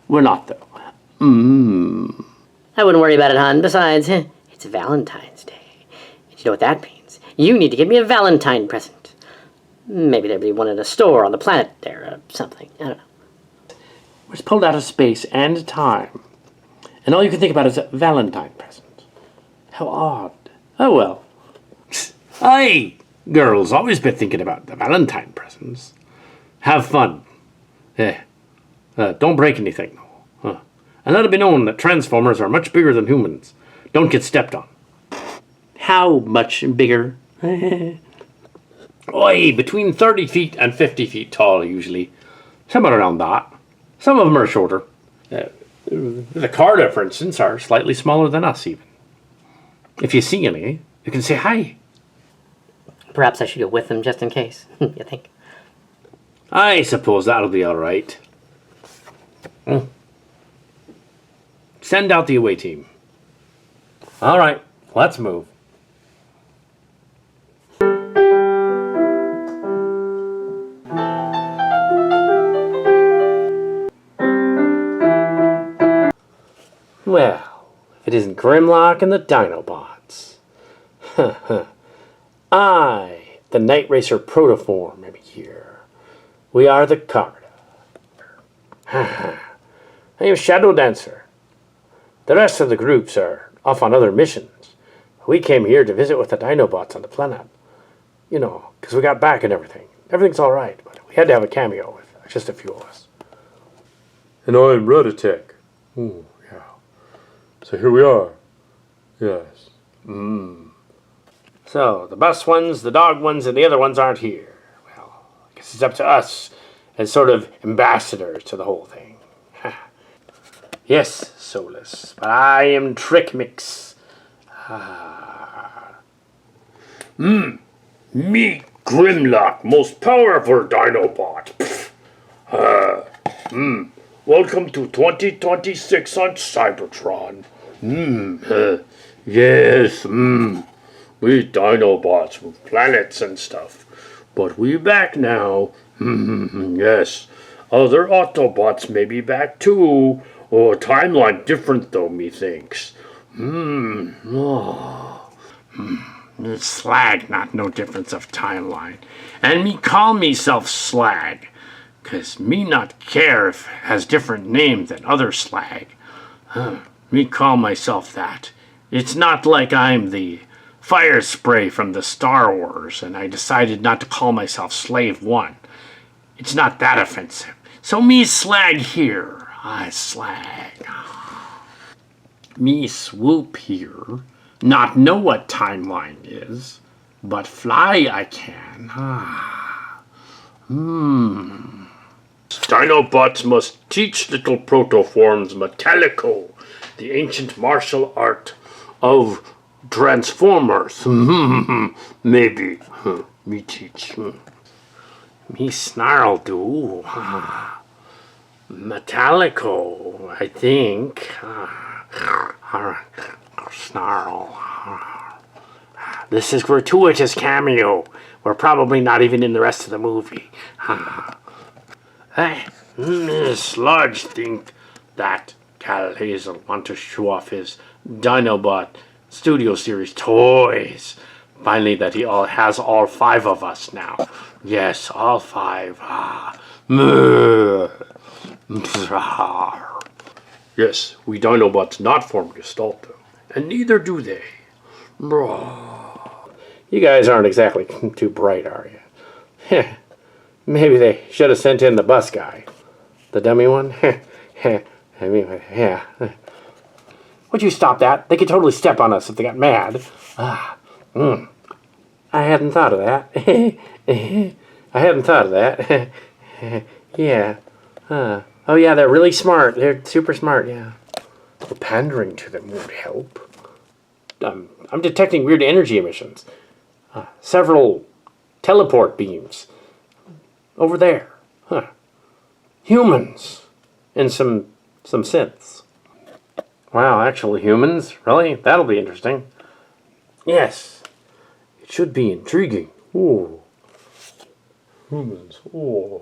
We're not, though. I wouldn't worry about it, hon. Besides, it's Valentine's Day. And you know what that means? You need to get me a Valentine present. Maybe there'd be one in a store on the planet there or something. I don't know. We're just pulled out of space and time. And all you can think about is a Valentine present. How odd. Oh, well. Aye, girls, always been thinking about the Valentine presents. Have fun. Don't break anything, though. And let it be known that Transformers are much bigger than humans. Don't get stepped on. How much bigger? Oi, between 30 feet and 50 feet tall, usually. Somewhere around that. Some of them are shorter. The Carta, for instance, are slightly smaller than us, even. If you see any, you can say hi. Perhaps I should go with them just in case, you think? I suppose that'll be all right. Send out the away team. All right, let's move. Well, if it isn't Grimlock and the Dinobots. I, the Night Racer Protoform, am here. We are the Carta. I am Shadow Dancer. The rest of the groups are off on other missions. We came here to visit with the Dinobots on the planet. You know, because we got back and everything. Everything's all right, but we had to have a cameo with just a few of us. And I'm Reditech. Ooh, yeah. So here we are. Yes. So, the bus ones, the dog ones, and the other ones aren't here. Well, I guess it's up to us as sort of ambassadors to the whole thing. Yes, Solus, but I am Trick Mix. Me, Grimlock, most powerful Dinobot. Welcome to 2026 on Cybertron. Yes, we Dinobots with planets and stuff. But we back now. Yes. Other Autobots may be back too. Oh, timeline different though, methinks. Slag, not no difference of timeline. And me call meself Slag. 'Cause me not care if has different name than other Slag. Me call myself that. It's not like I'm the fire spray from the Star Wars and I decided not to call myself Slave 1. It's not that offensive. So me Slag here. I Slag. Me Swoop here. Not know what timeline is, but fly I can. Dinobots must teach little protoforms Metallico, the ancient martial art of Transformers. Maybe. Me teach. Me snarl do. Metallico, I think. Snarl. This is gratuitous cameo. We're probably not even in the rest of the movie. Sludge think that Cal Hazel want to show off his Dinobot Studio Series toys. Finally, that he has all 5 of us now. Yes, all 5. Yes, we Dinobots not form Gestalt, though. And neither do they. You guys aren't exactly too bright, are you? Maybe they should have sent in the bus guy. The dummy one? I mean, yeah. Would you stop that? They could totally step on us if they got mad. I hadn't thought of that. I hadn't thought of that. Yeah. Oh yeah, they're really smart. They're super smart, yeah. Well, pandering to them won't help. I'm detecting weird energy emissions. Several teleport beams. Over there. Huh. Humans. And some synths. Wow, actual humans? Really? That'll be interesting. Yes. It should be intriguing. Ooh. Humans. Ooh.